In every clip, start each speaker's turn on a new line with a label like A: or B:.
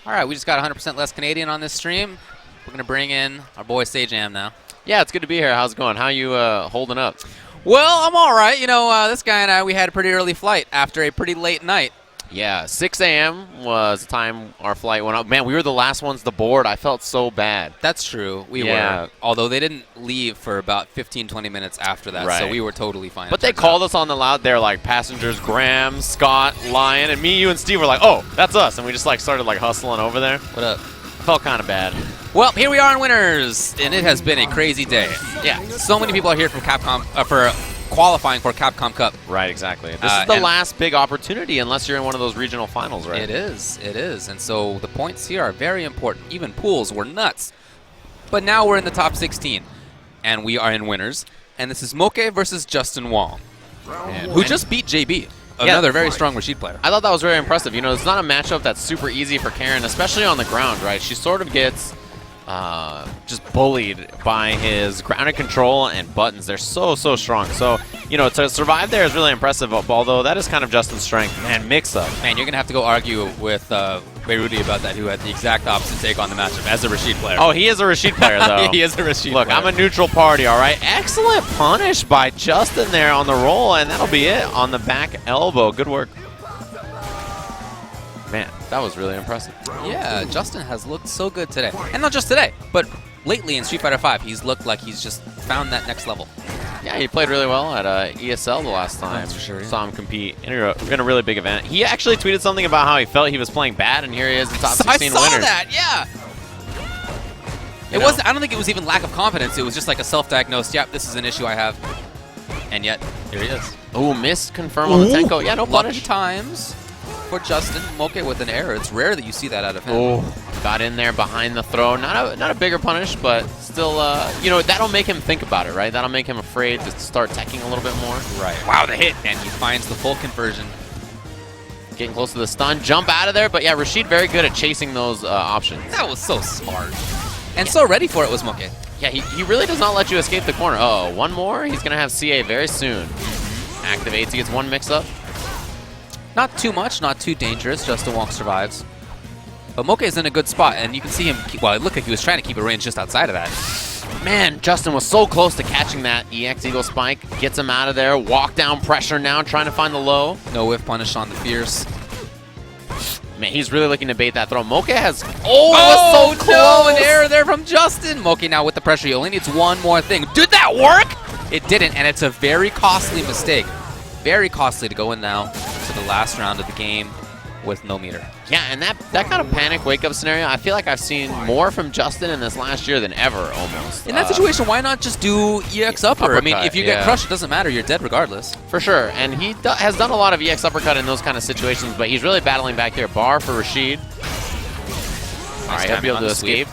A: All right, we just got 100% less Canadian on this stream. We're going to bring in our boy Sajam now.
B: Yeah, it's good to be here. How's it going? How you holding up?
A: Well, I'm all right. You know, this guy and I, we had a pretty early flight after a pretty late night.
B: Yeah, 6 a.m. was the time our flight went up. Man, we were the last ones to board. I felt so bad.
A: That's true. We were. Although they didn't leave for about 15, 20 minutes after that, so we were totally fine.
B: But they called us on the loud. They're like, passengers Graham, Scott, Lion, and me, you, and Steve were like, oh, that's us. And we just like started like hustling over there.
A: What up?
B: Felt kind of bad.
A: Well, here we are in winners, and it has been a crazy day.
B: Yeah.
A: So many people are here from Capcom for qualifying for Capcom Cup.
B: Right, exactly. This is the last big opportunity unless you're in one of those regional finals, right?
A: It is. It is. And so the points here are very important. Even pools were nuts. But now we're in the top 16, and we are in winners. And this is Mochi versus Justin Wong, who just beat JB. Another very strong Rashid player.
B: I thought that was very impressive. You know, it's not a matchup that's super easy for Karen, especially on the ground, right? She sort of gets just bullied by his grounded control and buttons. They're so strong. So, you know, to survive there is really impressive, although that is kind of Justin's strength. Man, mix-up.
A: Man, you're going to have to go argue with Beirudi about that, who had the exact opposite take on the matchup as a Rashid player.
B: Oh, he is a Rashid player, though.
A: He is a Rashid player.
B: Look, I'm a neutral party, all right? Excellent punish by Justin there on the roll, and that'll be it on the back elbow. Good work. Man, that was really impressive.
A: Yeah, Justin has looked so good today. And not just today, but lately in Street Fighter V, he's looked like he's just found that next level.
B: Yeah, he played really well at ESL the last time.
A: That's for sure, yeah.
B: Saw him compete in a really big event. He actually tweeted something about how he felt he was playing bad, and here he is in top 16 winners.
A: I saw that, yeah. It wasn't. I don't think it was even lack of confidence. It was just like a self-diagnosed, yep, this is an issue I have. And yet, here he is.
B: Oh, missed confirm on the Tenko. Yeah, no punish.
A: Lucky times for Justin. Mochi with an error. It's rare that you see that out of him.
B: Oh, got in there behind the throw. Not a bigger punish, but still, you know, that'll make him think about it, right? That'll make him afraid to start teching a little bit more.
A: Right. Wow, the hit. And he finds the full conversion.
B: Getting close to the stun. Jump out of there. But yeah, Rashid very good at chasing those options.
A: That was so smart. And so ready for it was Mochi.
B: Yeah, he really does not let you escape the corner. Oh, one more? He's going to have CA very soon. Activates. He gets one mix-up.
A: Not too much, not too dangerous. Justin Wong survives. But Mochi is in a good spot, and you can see him, well, it looked like he was trying to keep a range just outside of that.
B: Man, Justin was so close to catching that EX Eagle Spike. Gets him out of there. Walk down pressure now, trying to find the low.
A: No whiff punish on the Fierce.
B: Man, he's really looking to bait that throw. Mochi has...
A: Oh, it was so close! No, an error there from Justin. Mochi now with the pressure. He only needs one more thing. Did that work? It didn't, and it's a very costly mistake. Very costly to go in now to the last round of the game with no meter.
B: Yeah, and that kind of panic wake-up scenario, I feel like I've seen more from Justin in this last year than ever, almost.
A: In that situation, why not just do EX upper? I mean, if you get crushed, it doesn't matter. You're dead regardless.
B: For sure, and he has done a lot of EX uppercut in those kind of situations, but he's really battling back here. Bar for Rashid. All right, he'll be able to escape.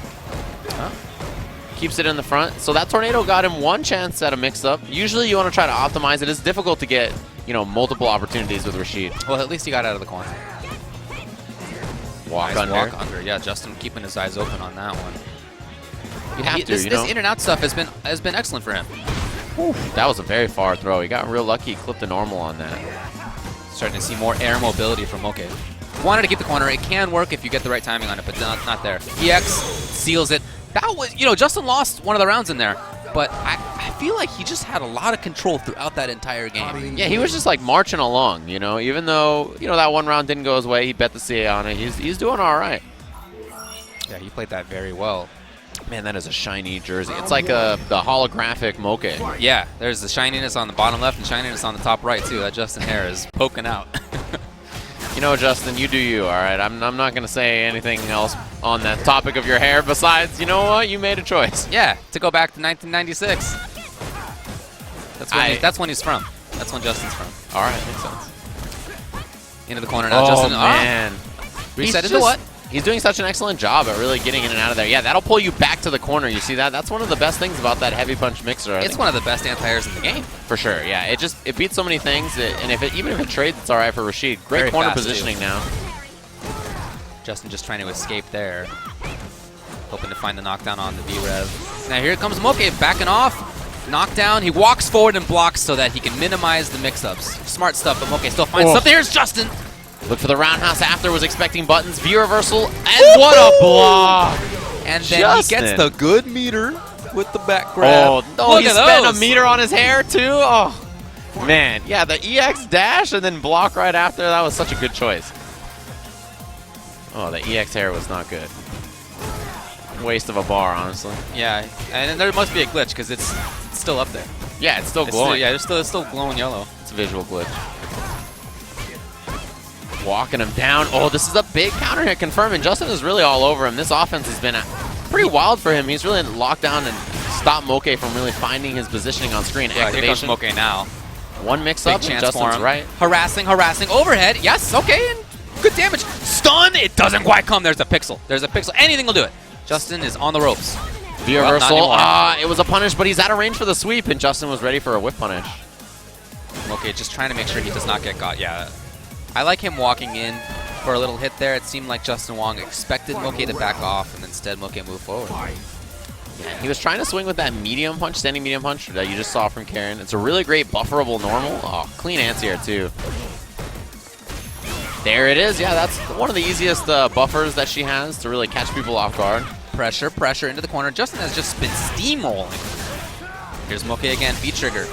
B: Huh? Keeps it in the front. So that tornado got him one chance at a mix-up. Usually you want to try to optimize it. It's difficult to get, you know, multiple opportunities with Rashid.
A: Well, at least he got out of the corner.
B: Walk
A: nice
B: under.
A: Walk under. Yeah, Justin keeping his eyes open on that one.
B: You have to,
A: this in and out stuff has been excellent for him.
B: Whew, that was a very far throw. He got real lucky. He clipped a normal on that.
A: Starting to see more air mobility from Mochi. Wanted to keep the corner. It can work if you get the right timing on it, but not there. EX seals it. That was, you know, Justin lost one of the rounds in there, but I feel like he just had a lot of control throughout that entire game.
B: Yeah, he was just like marching along, you know, even though, you know, that one round didn't go his way. He bet the CA on it. He's doing all right.
A: Yeah, he played that very well.
B: Man, that is a shiny jersey. It's like the holographic Mochi.
A: Yeah, there's the shininess on the bottom left and shininess on the top right, too. That Justin hair is poking out.
B: You know, Justin, you do you, all right? I'm not going to say anything else on that topic of your hair besides, you know what? You made a choice.
A: Yeah, to go back to 1996. That's when he's from. That's when Justin's from.
B: All right, makes sense.
A: Into the corner now,
B: oh,
A: Justin.
B: Man.
A: Reset into what?
B: He's doing such an excellent job at really getting in and out of there. Yeah, that'll pull you back to the corner. You see that? That's one of the best things about that heavy punch mixer.
A: It's one of the best anti-airs in the game.
B: For sure, yeah. It beats so many things, and even if it trades, it's all right for Rashid. Great
A: Very
B: corner
A: fast,
B: positioning
A: too.
B: now.
A: Justin just trying to escape there. Hoping to find the knockdown on the V-Rev. Now here comes Mochi backing off. Knockdown. He walks forward and blocks so that he can minimize the mix-ups. Smart stuff, but Mochi still finds something. Here's Justin.
B: Look for the roundhouse after, was expecting buttons. V-reversal, and what a block!
A: And then he gets the good meter with the back grab.
B: Oh, no, he spent a meter on his hair, too? Oh, man. Yeah, the EX dash and then block right after. That was such a good choice. Oh, the EX hair was not good. Waste of a bar, honestly.
A: Yeah, and there must be a glitch because it's still up there.
B: Yeah, it's still glowing.
A: Yeah, it's still glowing yellow.
B: It's a visual glitch. Walking him down. Oh, this is a big counter hit confirming. Justin is really all over him. This offense has been pretty wild for him. He's really locked down and stopped Mochi from really finding his positioning on screen.
A: Yeah,
B: activation.
A: Here comes Mochi now.
B: One mix-up, and Justin's right.
A: Harassing, overhead. Yes, okay, and good damage. Stun, it doesn't quite come. There's a pixel. Anything will do it. Justin is on the ropes.
B: V-reversal. It was a punish, but he's out of range for the sweep, and Justin was ready for a whip punish.
A: Okay, just trying to make sure he does not get caught. Yeah, I like him walking in for a little hit there. It seemed like Justin Wong expected Mochi to back off, and instead Mochi moved forward.
B: Yeah, he was trying to swing with that medium punch, standing medium punch that you just saw from Karen. It's a really great bufferable normal. Oh, clean anti-air too. There it is. Yeah, that's one of the easiest buffers that she has to really catch people off guard.
A: Pressure into the corner. Justin has just been steamrolling. Here's Mochi again, V-trigger.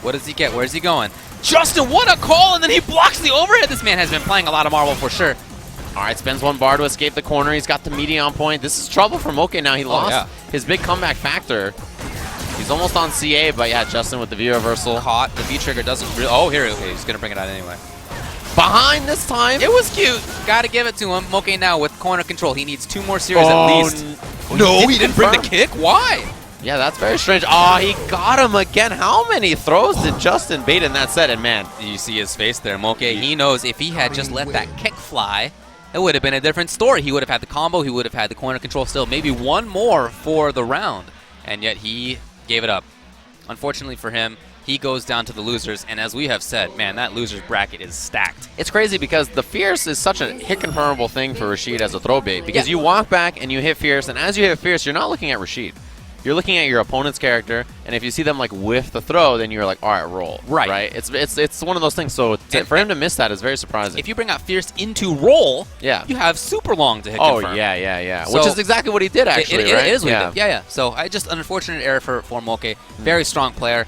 A: What does he get? Where's he going? Justin, what a call, and then he blocks the overhead. This man has been playing a lot of Marvel for sure.
B: All right, spends one bar to escape the corner. He's got the media on point. This is trouble for Mochi now. He lost his big comeback factor. He's almost on CA, but yeah, Justin with the V-reversal.
A: Caught. The V-trigger doesn't really... Oh, here, okay, he's going to bring it out anyway.
B: Behind this time.
A: It was cute. Got to give it to him. Mochi now with corner control. He needs 2 more series at least. No, he didn't bring the kick? Why?
B: Yeah, that's very strange. Oh, he got him again. How many throws did Justin bait in that set? And man,
A: you see his face there. Mochi, he knows if he had just let that kick fly, it would have been a different story. He would have had the combo. He would have had the corner control still. Maybe one more for the round. And yet he gave it up. Unfortunately for him, he goes down to the losers. And as we have said, man, that losers bracket is stacked.
B: It's crazy because the Fierce is such a hit confirmable thing for Rashid as a throw bait. Because you walk back and you hit Fierce. And as you hit Fierce, you're not looking at Rashid. You're looking at your opponent's character, and if you see them like whiff the throw, then you're like, all right, roll. Right. It's one of those things. So for him to miss that is very surprising.
A: If you bring out Fierce into roll, you have super long to hit confirm.
B: Oh, yeah. So which is exactly what he did, actually,
A: It is what he did. Yeah. So just an unfortunate error for Mochi. Very strong player.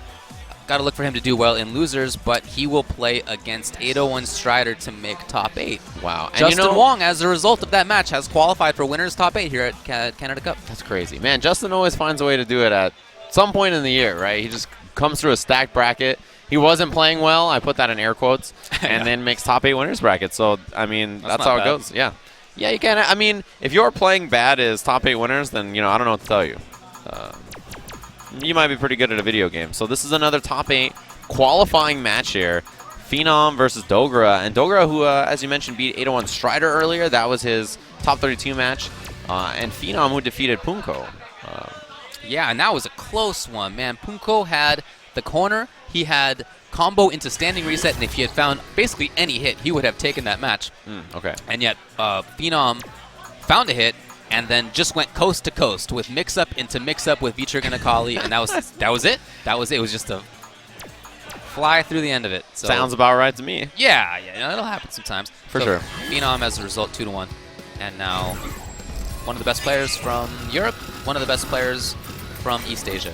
A: Got to look for him to do well in losers, but he will play against 801 Strider to make top 8.
B: Wow. And
A: Justin Wong, as a result of that match, has qualified for winners top 8 here at Canada Cup.
B: That's crazy. Man, Justin always finds a way to do it at some point in the year, right? He just comes through a stacked bracket. He wasn't playing well. I put that in air quotes. And then makes top 8 winners bracket. So, I mean, that's how it goes. Yeah. Yeah, you can. I mean, if you're playing bad as top 8 winners, then, I don't know what to tell you. You might be pretty good at a video game. So this is another top 8 qualifying match here. Phenom versus Dogra. And Dogra, who, as you mentioned, beat 801 Strider earlier. That was his top 32 match. And Phenom, who defeated Punko.
A: Yeah, and that was a close one, man. Punko had the corner. He had combo into standing reset. And if he had found basically any hit, he would have taken that match.
B: Okay.
A: And yet, Phenom found a hit. And then just went coast to coast with mix-up into mix-up with V-trigger and Akali, and that was it. That was it. It was just a fly through the end of it. So,
B: sounds about right to me.
A: Yeah, it'll happen sometimes.
B: For sure.
A: Phenom, as a result, 2-1. And now one of the best players from Europe, one of the best players from East Asia.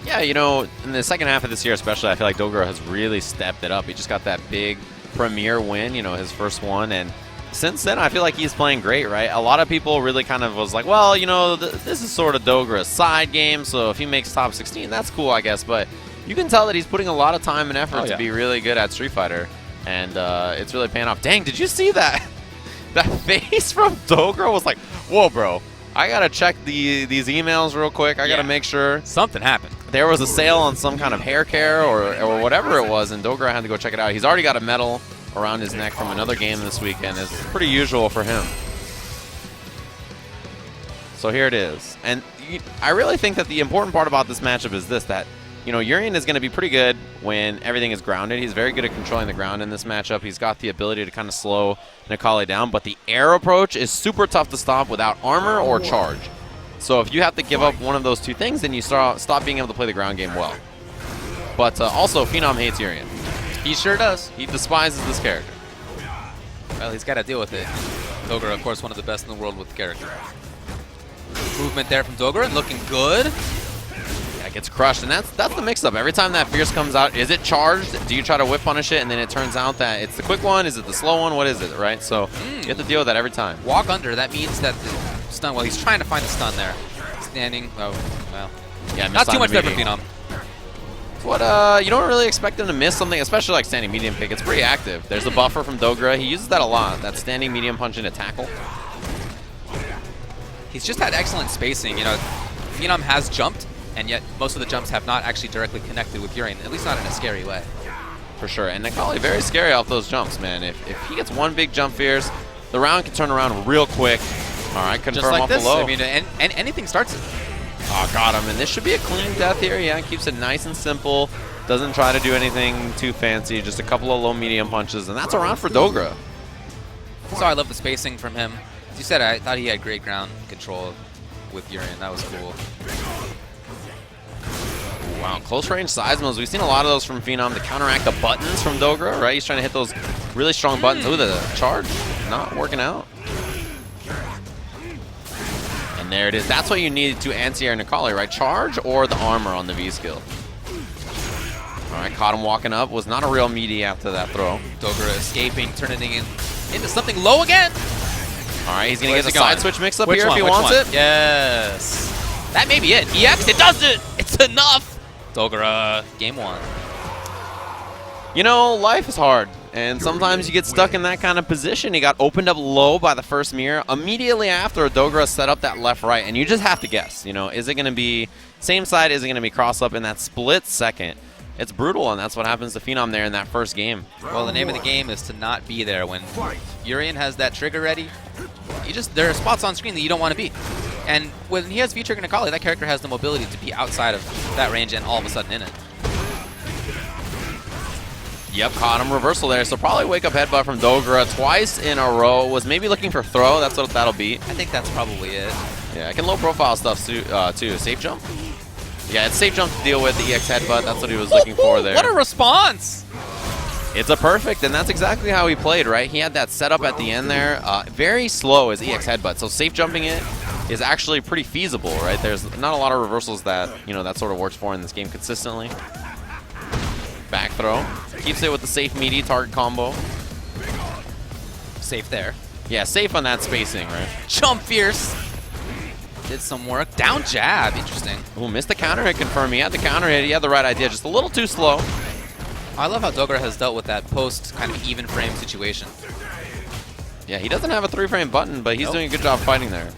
B: Yeah, in the second half of this year especially, I feel like Dogra has really stepped it up. He just got that big premier win, his first one, and since then, I feel like he's playing great, right? A lot of people really kind of was like, well, this is sort of Dogra's side game, so if he makes top 16, that's cool, I guess. But you can tell that he's putting a lot of time and effort to be really good at Street Fighter, and it's really paying off. Dang, did you see that? That face from Dogra was like, whoa, bro. I got to check these emails real quick. I got to make sure.
A: Something happened.
B: There was a sale on some kind of hair care or whatever it was, and Dogra had to go check it out. He's already got a medal around his neck from another game this weekend. Is pretty usual for him. So here it is. And I really think that the important part about this matchup is this, that, Urien is going to be pretty good when everything is grounded. He's very good at controlling the ground in this matchup. He's got the ability to kind of slow Akali down, but the air approach is super tough to stop without armor or charge. So if you have to give up one of those two things, then you stop being able to play the ground game well. But also, Phenom hates Urien.
A: He sure does.
B: He despises this character.
A: Well, he's got to deal with it. Dogra, of course, one of the best in the world with the character. Movement there from Dogra, looking good.
B: Yeah, gets crushed, and that's the mix-up. Every time that Fierce comes out, is it charged? Do you try to whip punish it, and then it turns out that it's the quick one? Is it the slow one? What is it, right? So you have to deal with that every time.
A: Walk under, that means that the stun, well, he's trying to find the stun there. Standing, oh, well.
B: Yeah,
A: not too much there for Phenom.
B: What, you don't really expect him to miss something, especially like standing medium kick. It's pretty active. There's the buffer from Dogra. He uses that a lot, that standing medium punch into tackle.
A: He's just had excellent spacing. You know, Phenom has jumped, and yet most of the jumps have not actually directly connected with Urian, at least not in a scary way.
B: For sure, and Necalli very scary off those jumps, man. If he gets one big jump Fierce, the round can turn around real quick. All right, confirm
A: just like
B: off
A: this.
B: the low.
A: I mean, and anything starts it.
B: Oh, got him, and this should be a clean death here. Yeah, keeps it nice and simple. Doesn't try to do anything too fancy, just a couple of low medium punches, and that's a round for Dogra.
A: So I love the spacing from him. As you said, I thought he had great ground control with Urian. That was cool.
B: Wow, close range seismos. We've seen a lot of those from Phenom to counteract the buttons from Dogra, right? He's trying to hit those really strong buttons. Ooh, the charge not working out. And there it is. That's what you need to anti-air Necalli, right? Charge or the armor on the V skill. All right, caught him walking up. Was not a real meaty after that throw.
A: Dogra escaping, turning it into something low again.
B: All right, he's going to get the side switch mix up here if he
A: Which
B: wants
A: one?
B: it.
A: Yes. That may be it. EX, it does it. It's enough. Dogra, game one.
B: You know, life is hard, and sometimes you get stuck in that kind of position. He got opened up low by the first mirror. Immediately after, Dogra set up that left-right, and you just have to guess. You know, is it going to be same side? Is it going to be cross-up in that split second? It's brutal, and that's what happens to Phenom there in that first game.
A: Well, the name of the game is to not be there. When Urian has that trigger ready, there are spots on screen that you don't want to be. And when he has V-Trigger Necalli, that character has the mobility to be outside of that range and all of a sudden in it.
B: Yep, caught him reversal there. So probably wake up headbutt from Dogra twice in a row. Was maybe looking for throw. That's what that'll be.
A: I think that's probably it.
B: Yeah, I can low profile stuff too. Safe jump? Yeah, it's safe jump to deal with the EX headbutt. That's what he was looking for there.
A: What a response!
B: It's a perfect, and that's exactly how he played, right? He had that setup at the end there. Very slow as EX headbutt, so safe jumping it is actually pretty feasible, right? There's not a lot of reversals that, you know, that sort of works for in this game consistently. Back throw. Keeps it with the safe meaty target combo.
A: Safe there.
B: Yeah, safe on that spacing, right?
A: Jump Fierce. Did some work. Down jab. Interesting.
B: Ooh, missed the counter hit confirm. He had the counter hit. He had the right idea. Just a little too slow.
A: I love how Dogra has dealt with that post kind of even frame situation.
B: Yeah, he doesn't have a 3-frame button, but he's doing a good job fighting there.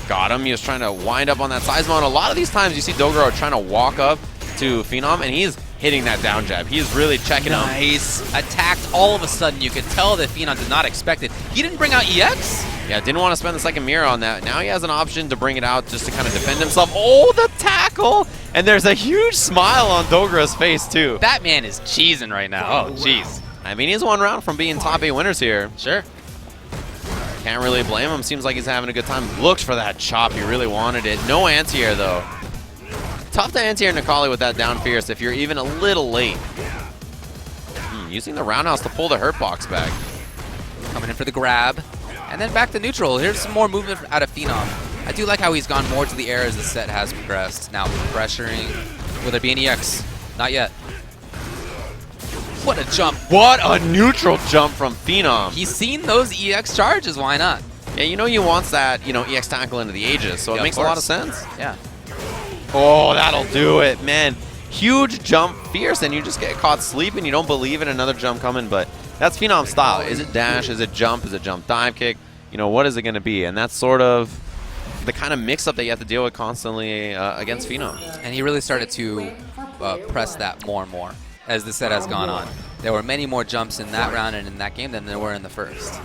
B: Got him. He was trying to wind up on that Seismo. And a lot of these times you see Dogra trying to walk up to Phenom, and he's hitting that down jab. He's really checking him.
A: Nice. Attacked all of a sudden. You could tell that Phenom did not expect it. He didn't bring out EX?
B: Yeah, didn't want to spend the second mirror on that. Now he has an option to bring it out just to kind of defend himself. Oh, the tackle! And there's a huge smile on Dogra's face, too.
A: That man is cheesing right now. Oh, jeez.
B: I mean, he's one round from being top 8 winners here.
A: Sure.
B: Can't really blame him. Seems like he's having a good time. Looks for that chop. He really wanted it. No anti-air, though. Tough to anti-air Necalli with that down Fierce if you're even a little late. Using the roundhouse to pull the hurt box back.
A: Coming in for the grab. And then back to neutral. Here's some more movement out of Phenom. I do like how he's gone more to the air as the set has progressed. Now pressuring. Will there be an EX? Not yet. What a jump.
B: What a neutral jump from Phenom.
A: He's seen those EX charges. Why not?
B: Yeah, you know he wants that, you know, EX tackle into the Aegis, so it makes a lot of sense.
A: Yeah.
B: Oh, that'll do it, man. Huge jump, Fierce, and you just get caught sleeping. You don't believe in another jump coming, but that's Phenom's style. Is it dash? Is it jump? Is it jump dive kick? You know, what is it going to be? And that's sort of the kind of mix-up that you have to deal with constantly against Phenom.
A: And he really started to press that more and more as the set has gone on. There were many more jumps in that round and in that game than there were in the first.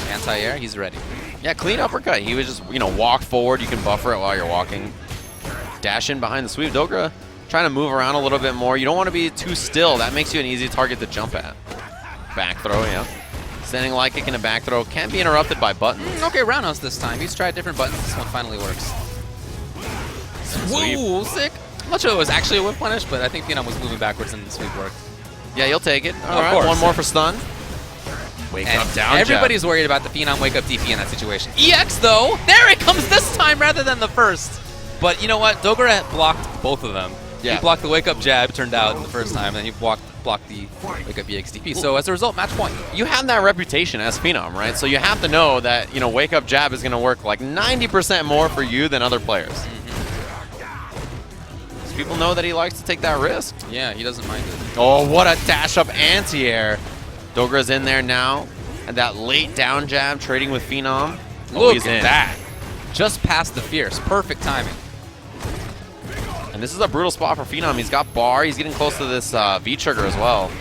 A: Anti-air, he's ready.
B: Yeah, clean uppercut. He was just, you know, walk forward. You can buffer it while you're walking. Dash in behind the sweep. Dogra trying to move around a little bit more. You don't want to be too still. That makes you an easy target to jump at. Back throw, yeah. Standing light kick in a back throw. Can't be interrupted by buttons.
A: Okay, roundhouse this time. He's tried different buttons. This one finally works. Whoa, sick. I'm not sure it was actually a whip punish, but I think Phenom was moving backwards and the sweep worked.
B: Yeah, you'll take it. All
A: Of
B: right,
A: course.
B: one more for stun. Wake
A: And
B: up, down
A: everybody's worried about the Phenom wake up DP in that situation. EX, though, there it comes this time rather than the first. But you know what? Dogra blocked both of them.
B: Yeah.
A: He blocked the wake up jab, turned out, the first time, and then he blocked the wake up EX DP. So as a result, match point.
B: You have that reputation as Phenom, right? So you have to know that, you know, wake up jab is going to work like 90% more for you than other players. People know that he likes to take that risk.
A: Yeah, he doesn't mind it.
B: Oh, what a dash up anti-air. Dogra's in there now. And that late down jab trading with Phenom.
A: Look
B: he's
A: at
B: in.
A: that. Just past the fierce. Perfect timing.
B: And this is a brutal spot for Phenom. He's got bar. He's getting close to this V-trigger as well.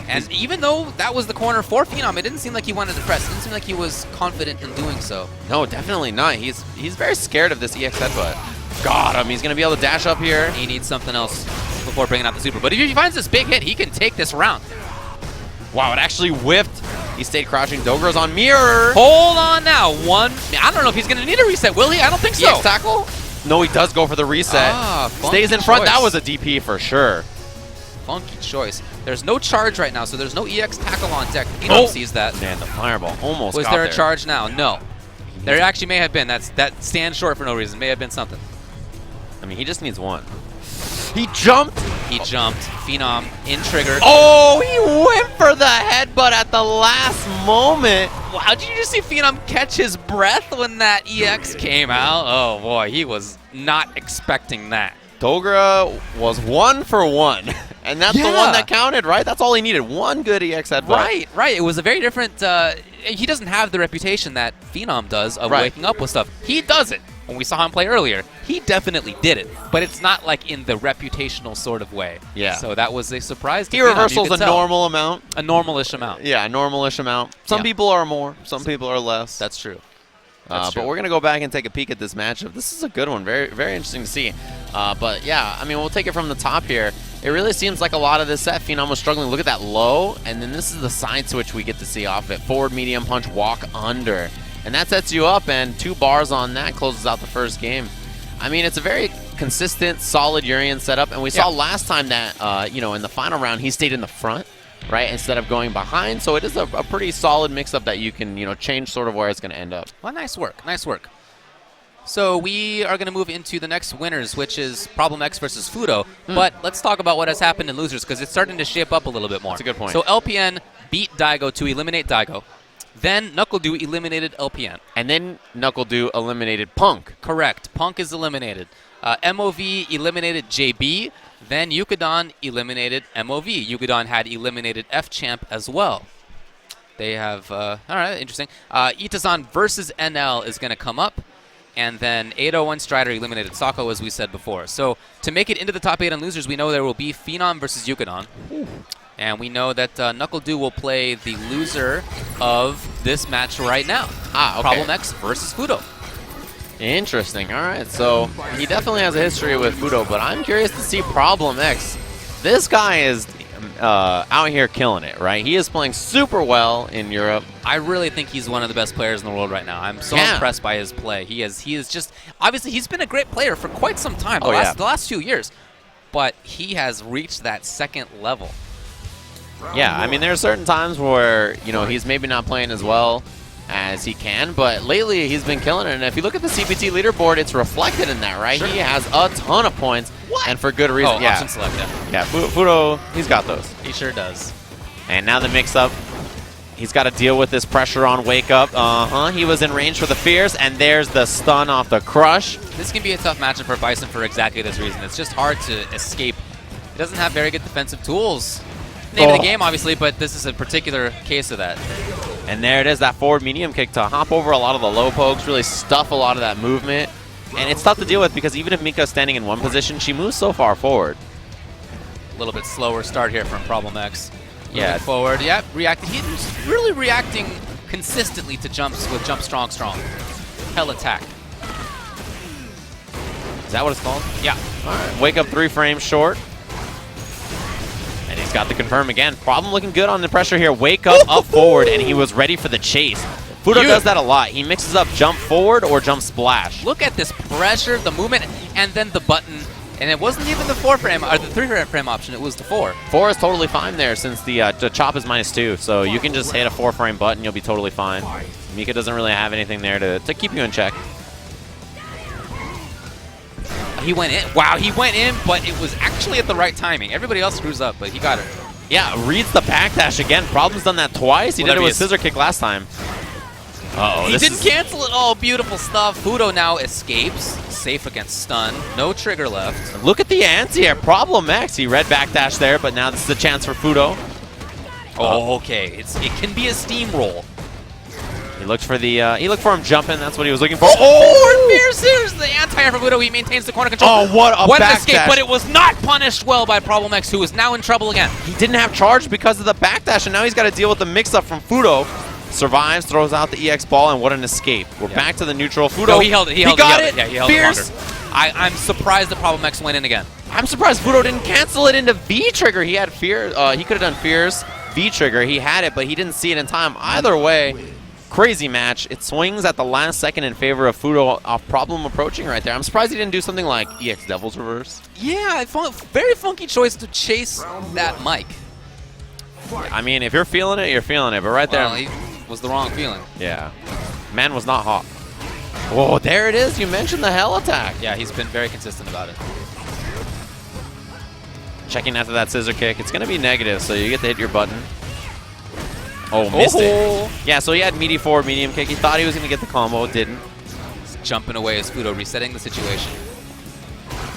A: And even though that was the corner for Phenom, it didn't seem like he wanted to press. It didn't seem like he was confident in doing so.
B: No, definitely not. He's very scared of this EX headbutt. Got him. He's going to be able to dash up here.
A: He needs something else before bringing out the super. But if he finds this big hit, he can take this round.
B: Wow, it actually whiffed. He stayed crouching. Dogra's on mirror.
A: Hold on now. I don't know if he's going to need a reset, will he? I don't think so.
B: EX tackle? No, he does go for the reset. Stays in front.
A: Choice.
B: That was a DP for sure.
A: Funky choice. There's no charge right now, so there's no EX tackle on deck. Phenom sees that.
B: Man, the fireball almost
A: Was
B: got
A: there a charge now? No. There actually may have been. That stands short for no reason. May have been something.
B: I mean, he just needs one. He jumped.
A: He jumped. Phenom in trigger.
B: Oh, he went for the headbutt at the last moment.
A: Wow, did you just see Phenom catch his breath when that EX came out? Oh boy, he was not expecting that.
B: Dogra was 1 for 1. And that's the one that counted, right? That's all he needed. One good EX headbutt.
A: Right. It was a very different... he doesn't have the reputation that Phenom does of waking up with stuff. He does it. When we saw him play earlier, he definitely did it. But it's not like in the reputational sort of way.
B: Yeah.
A: So that was a surprise to
B: He
A: Phenom,
B: reversals a normal amount.
A: A normal-ish amount.
B: Yeah, a normal-ish amount. Some people are more. Some people are less.
A: That's true.
B: But we're going to go back and take a peek at this matchup. This is a good one. Very, very interesting to see. But yeah, I mean, we'll take it from the top here. It really seems like a lot of this set, Phenom was struggling. Look at that low, and then this is the side switch we get to see off it. Forward, medium punch, walk under. And that sets you up, and 2 bars on that closes out the first game. I mean, it's a very consistent, solid Urien setup, and we saw last time that, you know, in the final round, he stayed in the front, right, instead of going behind. So it is a pretty solid mix-up that you can, you know, change sort of where it's going to end up.
A: Well, nice work. Nice work. So we are going to move into the next winners, which is Problem X versus Fudo. But let's talk about what has happened in losers, because it's starting to shape up a little bit more.
B: That's a good point.
A: So LPN beat Daigo to eliminate Daigo. Then KnuckleDu eliminated LPN.
B: And then KnuckleDu eliminated Punk.
A: Correct. Punk is eliminated. MOV eliminated JB. Then Yukadon eliminated MOV. Yukadon had eliminated F-Champ as well. They have, all right, interesting. Itazan versus NL is going to come up. And then 801 Strider eliminated Sako, as we said before. So to make it into the top 8 on losers, we know there will be Phenom versus Yukadon. And we know that KnuckleDu will play the loser of this match right now.
B: Okay.
A: Problem X versus Fudo.
B: Interesting. All right. So he definitely has a history with Fudo, but I'm curious to see Problem X. This guy is out here killing it, right? He is playing super well in Europe.
A: I really think he's one of the best players in the world right now. I'm so impressed by his play. He is just, obviously, he's been a great player for quite some time, the last few years. But he has reached that second level.
B: Yeah, I mean, there are certain times where, you know, he's maybe not playing as well as he can, but lately he's been killing it. And if you look at the CPT leaderboard, it's reflected in that, right? Sure. He has a ton of points, and for good reason.
A: Oh, option select,
B: yeah. Fudo, he's got those.
A: He sure does.
B: And now the mix-up, he's got to deal with this pressure on Wake Up. He was in range for the Fierce, and there's the stun off the Crush.
A: This can be a tough matchup for Bison for exactly this reason. It's just hard to escape. He doesn't have very good defensive tools. Name of the game, obviously, but this is a particular case of that.
B: And there it is, that forward medium kick to hop over a lot of the low pokes, really stuff a lot of that movement. And it's tough to deal with because even if Mika's standing in one position, she moves so far forward.
A: A little bit slower start here from Problem X.
B: Yeah.
A: Forward, reacting. He's really reacting consistently to jumps with jump strong. Hell attack.
B: Is that what it's called?
A: Yeah.
B: All right. Wake Up 3 frames short. And he's got the confirm again. Problem looking good on the pressure here. Wake Up forward, and he was ready for the chase. Fudo does that a lot. He mixes up jump forward or jump splash.
A: Look at this pressure, the movement, and then the button And it wasn't even the 4-frame, or the 3-frame option, it was the 4.
B: 4 is totally fine there since the chop is -2, so you can just hit a 4-frame button, you'll be totally fine. Mika doesn't really have anything there to keep you in check.
A: He went in. Wow, he went in, but it was actually at the right timing. Everybody else screws up, but he got it.
B: Yeah, reads the backdash again. Problem's done that twice. He did it with scissor kick last time. Uh-oh.
A: He didn't cancel it. Oh, beautiful stuff. Fudo now escapes. Safe against stun. No trigger left.
B: Look at the anti-air. Problem X. He read backdash there, but now this is a chance for Fudo.
A: Oh, okay. It can be a steamroll.
B: He looked for the he looked for him jumping. That's what he was looking for.
A: Oh, fierce! Here's the anti-air for Fudo. He maintains the corner control.
B: Oh, what a backdash.
A: Escape, but it was not punished well by Problem X, who is now in trouble again.
B: He didn't have charge because of the backdash, and now he's got to deal with the mix-up from Fudo. Survives, throws out the EX ball, and what an escape. We're back to the neutral. Fudo,
A: no, he held it. He
B: got it.
A: Yeah, he held
B: Fierce.
A: it longer. I'm surprised that Problem X went in again.
B: I'm surprised Fudo didn't cancel it into V-trigger. He had fear. He could have done fierce V-trigger. He had it, but he didn't see it in time. Either way, crazy match. It swings at the last second in favor of Fudo. Off Problem approaching right there. I'm surprised he didn't do something like EX Devil's Reverse.
A: Yeah, I found very funky choice to chase that mic.
B: I mean, if you're feeling it, you're feeling it. But right there,
A: he was the wrong feeling.
B: Yeah, man was not hot. Oh, there it is. You mentioned the hell attack.
A: Yeah, he's been very consistent about it.
B: Checking after that scissor kick. It's going to be negative, so you get to hit your button. Oh, missed it. Yeah, so he had meaty forward, medium kick. He thought he was going to get the combo. Didn't.
A: He's jumping away as Fudo, resetting the situation.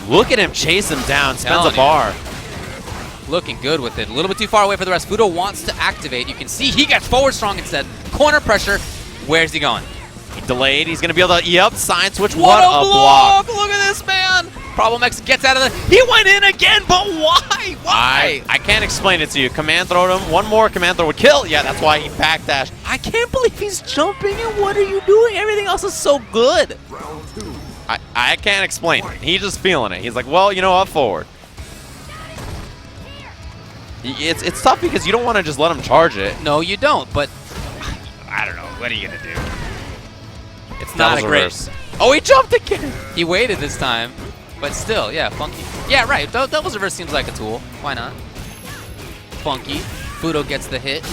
B: Look at him chase him down. Spends a bar.
A: Looking good with it. A little bit too far away for the rest. Fudo wants to activate. You can see he gets forward strong instead. Corner pressure. Where's he going?
B: He delayed. He's going to be able to, side switch. What a block.
A: Look at this, man. Problem X gets out of the... He went in again, but why? Why?
B: I can't explain it to you. Command throw him. One more command throw would kill. Yeah, that's why he backdashed.
A: I can't believe he's jumping, and what are you doing? Everything else is so good.
B: I can't explain it. He's just feeling it. He's like, well, up forward. It's tough because you don't want to just let him charge it.
A: No, you don't, but
B: I don't know. What are you going to do?
A: It's not a great...
B: Oh, he jumped again.
A: He waited this time, but still, yeah, funky. Yeah, right. Devil's Reverse seems like a tool. Why not? Funky. Fudo gets the hit.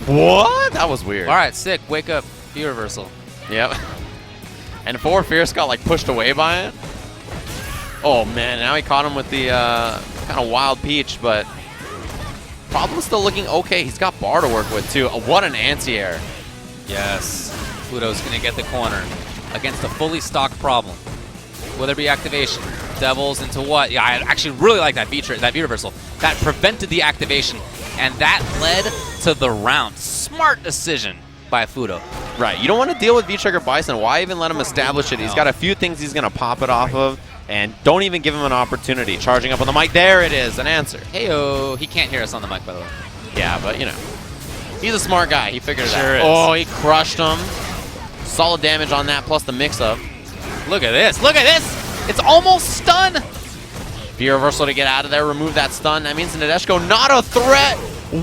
B: What? That was weird.
A: All right, sick. Wake up. V-reversal.
B: Yep. And Fierce got, pushed away by it. Oh, man. Now he caught him with the kind of wild peach, but... Problem's still looking okay. He's got bar to work with, too. What an anti-air.
A: Yes. Fudo's going to get the corner against a fully stocked Problem. Will there be activation? Devils into what? Yeah, I actually really like that V-reversal. That prevented the activation, and that led to the round. Smart decision by Fudo.
B: Right. You don't want to deal with V-trigger Bison. Why even let him establish it? He's got a few things he's going to pop it off of. And don't even give him an opportunity. Charging up on the mic. There it is. An answer.
A: Hey-oh. He can't hear us on the mic, by the way.
B: Yeah, but, he's a smart guy. He figured it out.
A: Sure is.
B: Oh, he crushed him. Solid damage on that, plus the mix-up.
A: Look at this. Look at this. It's almost stun.
B: V-reversal to get out of there. Remove that stun. That means Nadeshko not a threat.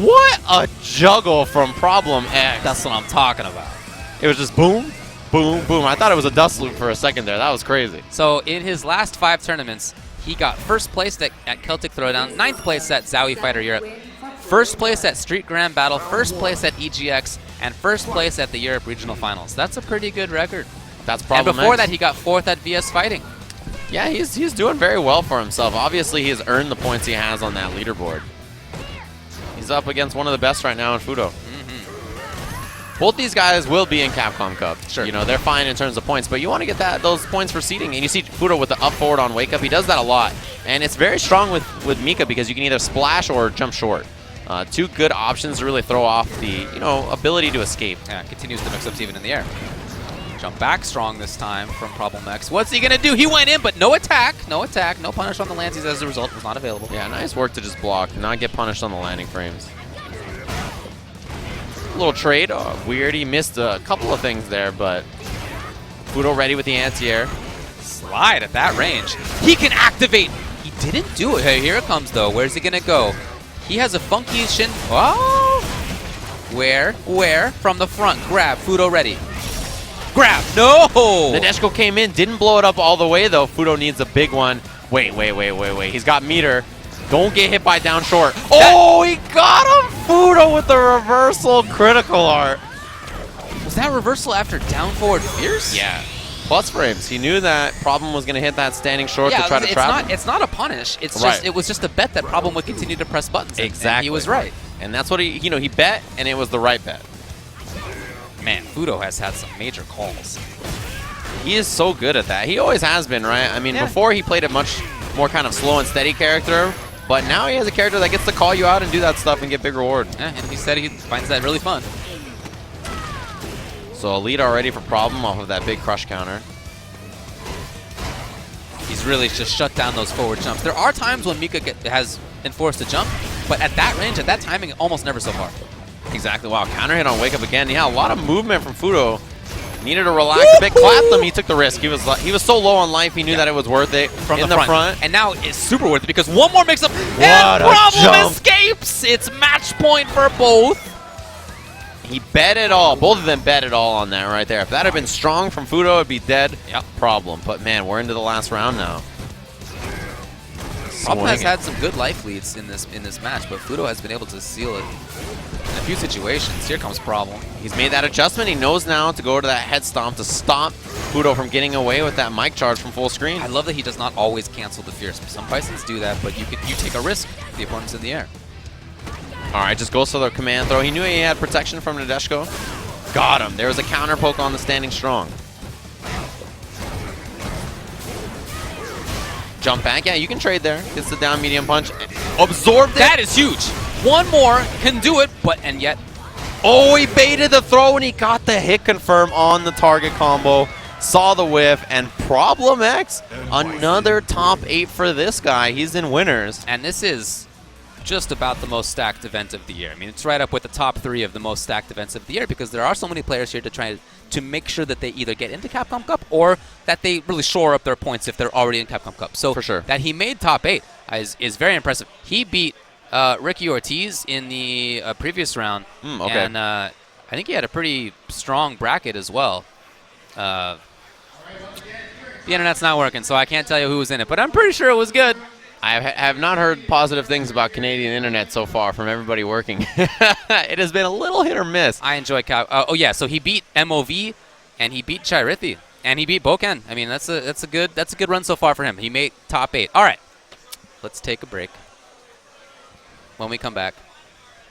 B: What a juggle from Problem X.
A: That's what I'm talking about.
B: It was just boom. Boom, boom. I thought it was a dust loop for a second there. That was crazy.
A: So in his last 5 tournaments, he got first place at Celtic Throwdown, 9th place at Zowie Fighter Europe, first place at Street Grand Battle, first place at EGX, and first place at the Europe Regional Finals. That's a pretty good record.
B: That's Problem
A: And before
B: X.
A: that, he got 4th at VS Fighting.
B: Yeah, he's doing very well for himself. Obviously, he has earned the points he has on that leaderboard. He's up against one of the best right now in Fudo. Both these guys will be in Capcom Cup.
A: Sure.
B: They're fine in terms of points, but you want to get those points for seeding. And you see Fudo with the up forward on wake up. He does that a lot. And it's very strong with Mika because you can either splash or jump short. Two good options to really throw off the, ability to escape.
A: Yeah, continues the mix-ups even in the air. Jump back strong this time from Problem X. What's he going to do? He went in, but no attack. No attack. No punish on the landings as a result. Was not available.
B: Yeah, nice work to just block, not get punished on the landing frames. Little trade. Oh, weird. He missed a couple of things there, but Fudo ready with the anti-air.
A: Slide at that range. He can activate. He didn't do it. Hey, here it comes, though. Where's he going to go? He has a funky shin. Oh! Where? From the front. Grab. Fudo ready. Grab. No!
B: Nadeshko came in, didn't blow it up all the way, though. Fudo needs a big one. Wait. He's got meter. Don't get hit by down short. Oh, he got him! Fudo with the reversal critical art.
A: Was that reversal after down forward fierce?
B: Yeah. Plus frames. He knew that Problem was going to hit that standing short to try to trap him.
A: It's not a punish. It's
B: Right.
A: just it was just a bet that Problem would continue to press buttons.
B: Exactly.
A: And he was right.
B: And that's what he bet, and it was the right bet.
A: Man, Fudo has had some major calls.
B: He is so good at that. He always has been, right? I mean, before he played a much more kind of slow and steady character, but now he has a character that gets to call you out and do that stuff and get big reward.
A: Yeah, and he said he finds that really fun.
B: So a lead already for Problem off of that big crush counter.
A: He's really just shut down those forward jumps. There are times when Mika has been forced to jump, but at that range, at that timing, almost never so far.
B: Exactly. Wow, counter hit on Wake Up again. Yeah, a lot of movement from Fudo. Needed to relax a bit. Clapped him. He took the risk. He was so low on life. He knew that it was worth it
A: From
B: in
A: the front. And now it's super worth it because one more mix-up and Problem escapes. It's match point for both.
B: He bet it all. Both of them bet it all on that right there. If that had been strong from Fudo, it'd be dead.
A: Yep.
B: Problem. But man, we're into the last round now.
A: Problem has had some good life leads in this match, but Fudo has been able to seal it in a few situations. Here comes Problem.
B: He's made that adjustment. He knows now to go to that head stomp to stop Fudo from getting away with that mic charge from full screen.
A: I love that he does not always cancel the fierce. Some Bisons do that, but you take a risk. The opponent's in the air.
B: All right, just goes for the command throw. He knew he had protection from Nadeshko. Got him. There was a counter poke on the standing strong. Jump back. Yeah, you can trade there. Gets the down medium punch. Absorbed it.
A: That is huge. One more can do it, and yet...
B: Oh, he baited the throw, and he got the hit confirm on the target combo. Saw the whiff, and Problem X, another top 8 for this guy. He's in winners.
A: And this is just about the most stacked event of the year. I mean, it's right up with the top 3 of the most stacked events of the year because there are so many players here to try to make sure that they either get into Capcom Cup or that they really shore up their points if they're already in Capcom Cup. So
B: for sure,
A: that he made top 8 is very impressive. He beat Ricky Ortiz in the previous round, and I think he had a pretty strong bracket as well. The internet's not working, so I can't tell you who was in it, but I'm pretty sure it was good.
B: I have not heard positive things about Canadian internet so far from everybody working. It has been a little hit or miss.
A: I enjoy so he beat MOV, and he beat Chirithi, and he beat Boken. I mean, that's a good run so far for him. He made top 8. All right, let's take a break. When we come back,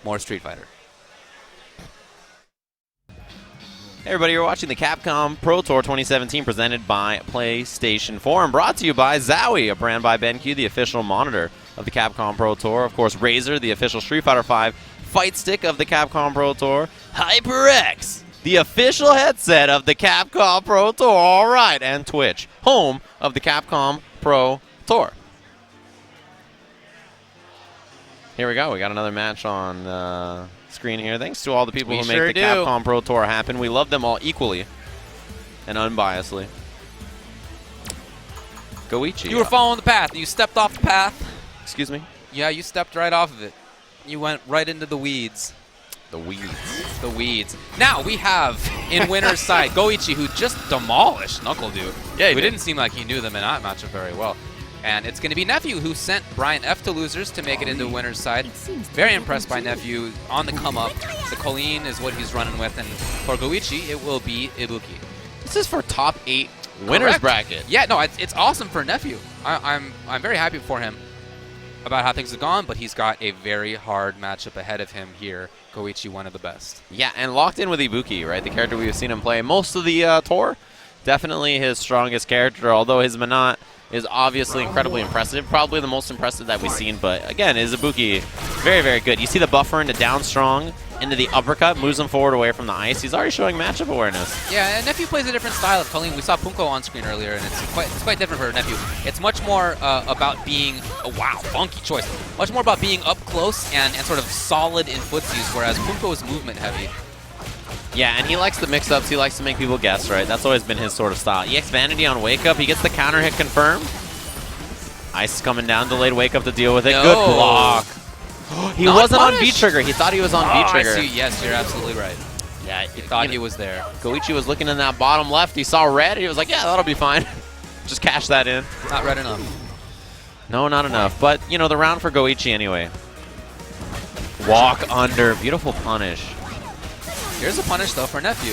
A: more Street Fighter.
B: Hey everybody, you're watching the Capcom Pro Tour 2017 presented by PlayStation 4 and brought to you by Zowie, a brand by BenQ, the official monitor of the Capcom Pro Tour. Of course, Razer, the official Street Fighter V fight stick of the Capcom Pro Tour. HyperX, the official headset of the Capcom Pro Tour. All right, and Twitch, home of the Capcom Pro Tour. Here we go. We got another match on screen here. Thanks to all the people who make the Capcom Pro Tour happen. We love them all equally and unbiasedly. Goochi.
A: You were following the path. You stepped off the path.
B: Excuse me?
A: Yeah, you stepped right off of it. You went right into the weeds.
B: The weeds.
A: The weeds. Now we have in winner's side Goochi, who just demolished KnuckleDu.
B: Yeah,
A: it didn't seem like he knew them in that matchup very well. And it's going to be Nephew who sent Brian F to losers to make it into winner's side. Very impressed by Nephew on the come up. The Colleen is what he's running with, and for Goochi, it will be Ibuki.
B: This is for top 8 winners bracket.
A: Yeah, no, it's awesome for Nephew. I'm very happy for him about how things have gone, but he's got a very hard matchup ahead of him here. Goochi, one of the best.
B: Yeah, and locked in with Ibuki, right? The character we've seen him play most of the tour. Definitely his strongest character, although his Manat is obviously incredibly impressive. Probably the most impressive that we've seen, but again, Ibuki, very, very good. You see the buffer into down strong, into the uppercut, moves him forward away from the ice. He's already showing matchup awareness.
A: Yeah, and Nephew plays a different style of Colleen. We saw Punko on screen earlier, and it's quite different for Nephew. It's much more about being, wow, funky choice. Much more about being up close and sort of solid in footsies, whereas Punko is movement heavy.
B: Yeah, and he likes the mix-ups. He likes to make people guess, right? That's always been his sort of style. EX Vanity on Wake Up. He gets the counter hit confirmed. Ice is coming down. Delayed Wake Up to deal with it.
A: No.
B: Good block. He wasn't on
A: punished.
B: V-Trigger. He thought he was on V-Trigger.
A: I see. Yes, you're absolutely right.
B: Yeah,
A: he thought he was there.
B: Goochi was looking in that bottom left. He saw red. He was like, yeah, that'll be fine. Just cash that in.
A: Not red enough.
B: No, not enough. But, you know, the round for Goichi anyway. Walk under. Beautiful punish.
A: Here's a punish, though, for Nephew.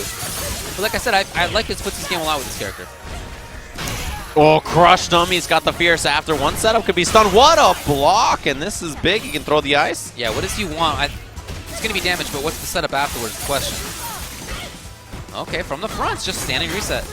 A: But like I said, I like his footsie game a lot with this character.
B: Oh, crushed him. He's got the fierce after. One setup could be stunned. What a block. And this is big. He can throw the ice.
A: Yeah, what does he want? It's going to be damage, but what's the setup afterwards? The question. Okay, from the front, just standing reset.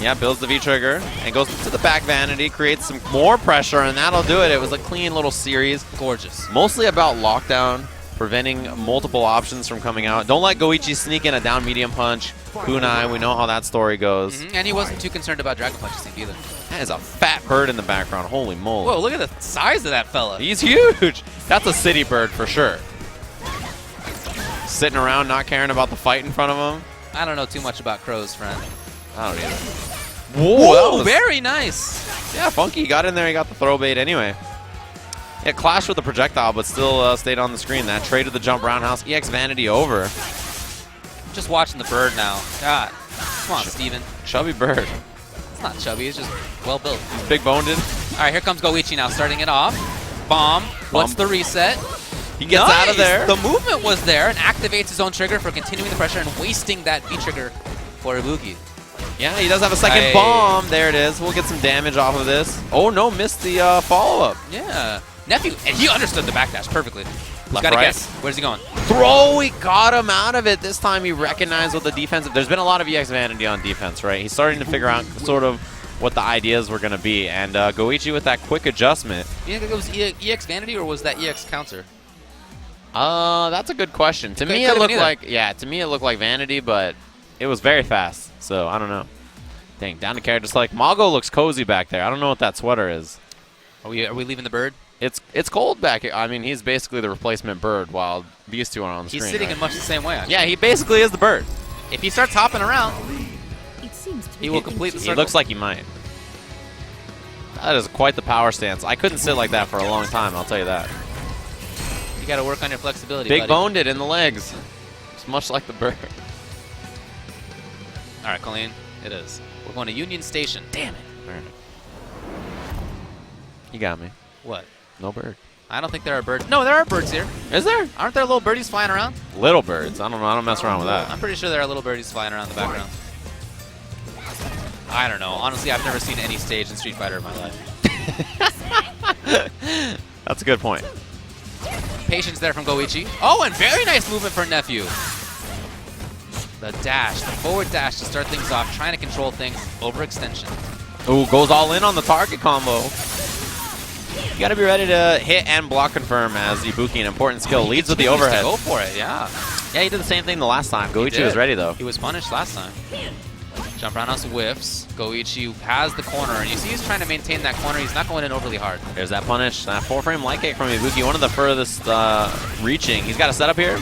B: Yeah, builds the V-trigger and goes to the back vanity, creates some more pressure, and that'll do it. It was a clean little series.
A: Gorgeous.
B: Mostly about lockdown, preventing multiple options from coming out. Don't let Goichi sneak in a down medium punch. Kunai, we know how that story goes.
A: And he wasn't too concerned about Dragon Punch either.
B: That is a fat bird in the background. Holy moly.
A: Whoa, look at the size of that fella.
B: He's huge. That's a city bird for sure. Sitting around not caring about the fight in front of him.
A: I don't know too much about crows, friend.
B: I don't either.
A: Whoa, very nice.
B: Yeah, Funky got in there. He got the throw bait anyway. It clashed with the projectile, but still stayed on the screen. That traded the jump roundhouse. EX Vanity over.
A: Just watching the bird now. God. Come on, Steven.
B: Chubby bird.
A: It's not chubby. It's just well built.
B: He's big boned.
A: All right, here comes Goichi now, starting it off. Bomb. What's the reset?
B: He gets out of there.
A: The movement was there and activates his own trigger for continuing the pressure and wasting that V-trigger for Ibuki.
B: Yeah, he does have a second bomb. There it is. We'll get some damage off of this. Oh, no, missed the follow-up.
A: Yeah. Nephew, and he understood the backdash perfectly.
B: Left,
A: gotta
B: right.
A: guess. Where's he going?
B: Throw. He got him out of it. This time he recognized what the defensive. There's been a lot of EX Vanity on defense, right? He's starting to figure out sort of what the ideas were going to be. And Goichi with that quick adjustment.
A: You think it was EX Vanity or was that EX counter?
B: That's a good question. To me, it looked like Vanity, but it was very fast. So I don't know. Dang, down to character select. Mago looks cozy back there. I don't know what that sweater is.
A: Are we leaving the bird?
B: It's cold back here. I mean, he's basically the replacement bird while these two are on the screen.
A: He's sitting in much the same way.
B: Yeah, he basically is the bird.
A: If he starts hopping around, he will complete the circle.
B: He looks like he might. That is quite the power stance. I couldn't sit like that for a long time, I'll tell you that.
A: You got to work on your flexibility,
B: Big boned it in the legs. It's much like the bird.
A: All right, Colleen, it is. We're going to Union Station. Damn it.
B: All right. You got me.
A: What?
B: No bird.
A: I don't think there are birds. No, there are birds here.
B: Is there?
A: Aren't there little birdies flying around?
B: Little birds. I don't know. I don't mess around with that.
A: I'm pretty sure there are little birdies flying around in the background. I don't know. Honestly, I've never seen any stage in Street Fighter in my life.
B: That's a good point.
A: Patience there from Goichi. Oh, and very nice movement for Nephew. The dash, the forward dash to start things off, trying to control things. Overextension.
B: Ooh, goes all in on the target combo. You got to be ready to hit and block confirm as Ibuki, an important skill. Leads with the overhead.
A: Go for it, yeah.
B: Yeah, he did the same thing the last time. Goichi was ready, though.
A: He was punished last time. Jump roundhouse whiffs. Goichi has the corner, and you see he's trying to maintain that corner. He's not going in overly hard.
B: There's that punish. That full frame light kick from Ibuki, one of the furthest reaching. He's got a setup here.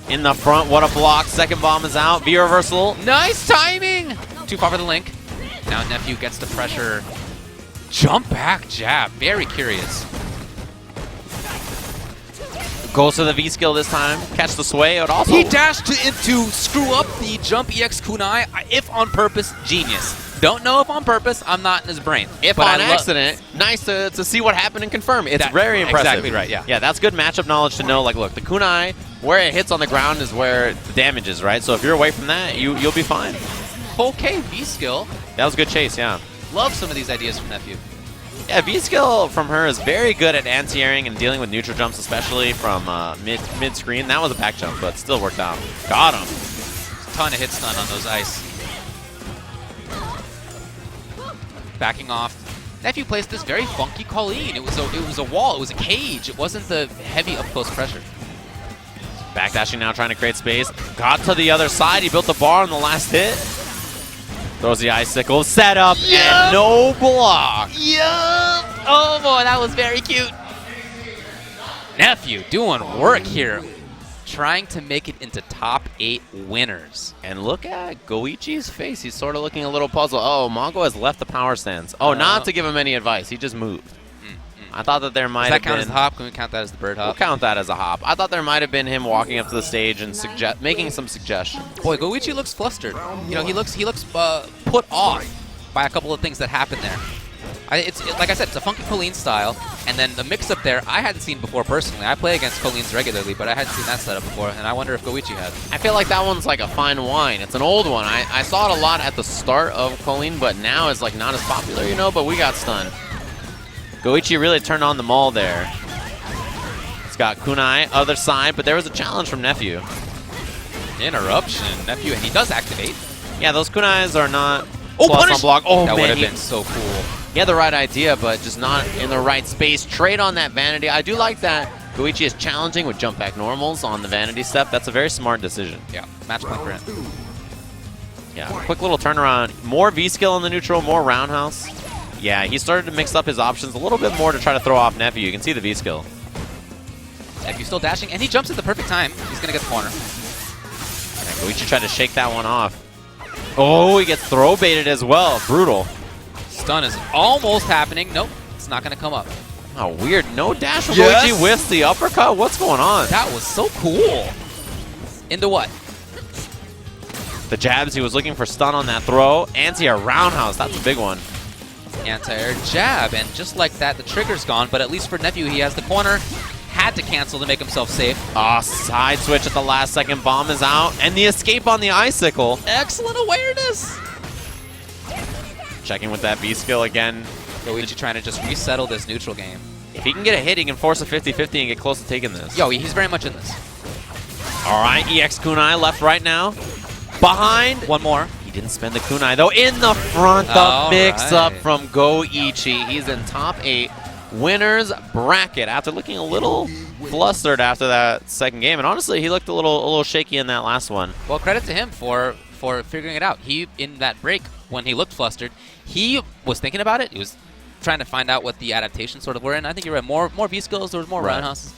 B: In the front, what a block. Second bomb is out. V reversal.
A: Nice timing! Too far for the link. Now Nephew gets the pressure. Jump back jab. Very curious.
B: Goes to the V skill this time. Catch the sway. It also
A: He dashed to screw up the jump EX kunai. If on purpose, genius. Don't know if on purpose. I'm not in his brain.
B: If on accident, nice to see what happened and confirm. It's very impressive.
A: Exactly right, yeah.
B: Yeah, that's good matchup knowledge to know. Like, look, the kunai, where it hits on the ground is where the damage is, right? So if you're away from that, you'll be fine.
A: Okay, V skill.
B: That was a good chase, yeah.
A: Love some of these ideas from Nephew.
B: Yeah, V skill from her is very good at anti-airing and dealing with neutral jumps, especially from mid-screen. That was a back jump, but still worked out. Got him.
A: Ton of hit stun on those ice. Backing off. Nephew placed this very funky Colleen. It was a wall. It was a cage. It wasn't the heavy up-close pressure.
B: Backdashing now, trying to create space. Got to the other side. He built the bar on the last hit. Throws the icicle. Set up and no block.
A: Yup. Oh boy, that was very cute. Nephew doing work here. Trying to make it into top 8 winners.
B: And look at Goichi's face. He's sort of looking a little puzzled. Oh, Mongo has left the power stance. Oh, not to give him any advice. He just moved. I thought that there might have been...
A: Does that count as the hop? Can we count that as the bird hop?
B: We'll count that as a hop. I thought there might have been him walking up to the stage and making some suggestions.
A: Boy, Goichi looks flustered. You know, he looks put off by a couple of things that happened there. Like I said, it's a funky Colleen style, and then the mix-up there I hadn't seen before personally. I play against Colleen's regularly, but I hadn't seen that setup before, and I wonder if Goochi had.
B: I feel like that one's like a fine wine. It's an old one. I saw it a lot at the start of Colleen, but now it's like not as popular, you know, but we got stunned. Goochi really turned on the maul there. It's got kunai, other side, but there was a challenge from Nephew.
A: Interruption. Nephew, and he does activate.
B: Yeah, those kunais are not
A: Oh,
B: plus
A: punish!
B: on block. Oh,
A: that
B: man,
A: would have been so cool.
B: He had the right idea, but just not in the right space. Trade on that vanity. I do like that Goochi is challenging with jump back normals on the vanity step. That's a very smart decision.
A: Yeah, match point for him.
B: Yeah, quick little turnaround. More V-skill in the neutral, more roundhouse. Yeah, he started to mix up his options a little bit more to try to throw off Nephew. You can see the V-skill.
A: Nephew still dashing, and he jumps at the perfect time. He's going to get the corner.
B: Yeah, Goochi tried to shake that one off. Oh, he gets throw baited as well. Brutal.
A: Stun is almost happening. Nope, it's not going to come up.
B: Oh, weird. No dash from
A: Yes.
B: Mochi with the uppercut. What's going on?
A: That was so cool. Into what?
B: The jabs. He was looking for stun on that throw. Anti-air roundhouse. That's a big one.
A: Anti-air jab, and just like that, the trigger's gone, but at least for Nephew, he has the corner. Had to cancel to make himself safe.
B: Side switch at the last second. Bomb is out. And the escape on the icicle.
A: Excellent awareness.
B: Checking with that V-skill again.
A: Goochi trying to just resettle this neutral game.
B: If he can get a hit, he can force a 50-50 and get close to taking this.
A: Yo, he's very much in this.
B: All right, EX kunai left right now. Behind.
A: One more.
B: He didn't spend the kunai, though. In the front, the mix-up from Goochi. He's in top 8 winners bracket after looking a little flustered after that second game. And honestly, he looked a little shaky in that last one.
A: Well, credit to him for figuring it out. He, in that break, when he looked flustered, he was thinking about it. He was trying to find out what the adaptations sort of were. And I think you're right. More V-skills. There was more roundhouses.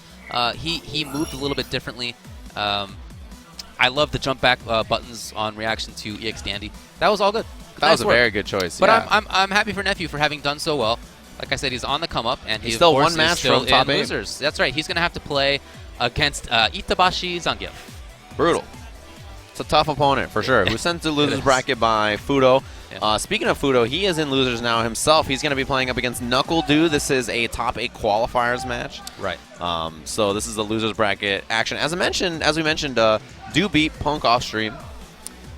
A: He moved a little bit differently. I love the jump back buttons on reaction to EX Dandy. That was all good.
B: That was a very good choice.
A: But
B: yeah.
A: I'm happy for Nephew for having done so well. Like I said, he's on the come up, and he's
B: still
A: of course,
B: one match
A: still
B: from top
A: in
B: 8.
A: losers. That's right. He's going to have to play against Itabashi Zangief.
B: Brutal. It's a tough opponent for sure. Who's sent to losers bracket by Fudo. Yeah. Speaking of Fudo, he is in losers now himself. He's going to be playing up against KnuckleDu. This is a top 8 qualifiers match.
A: Right.
B: So this is the losers bracket action. As we mentioned, Do beat Punk off stream.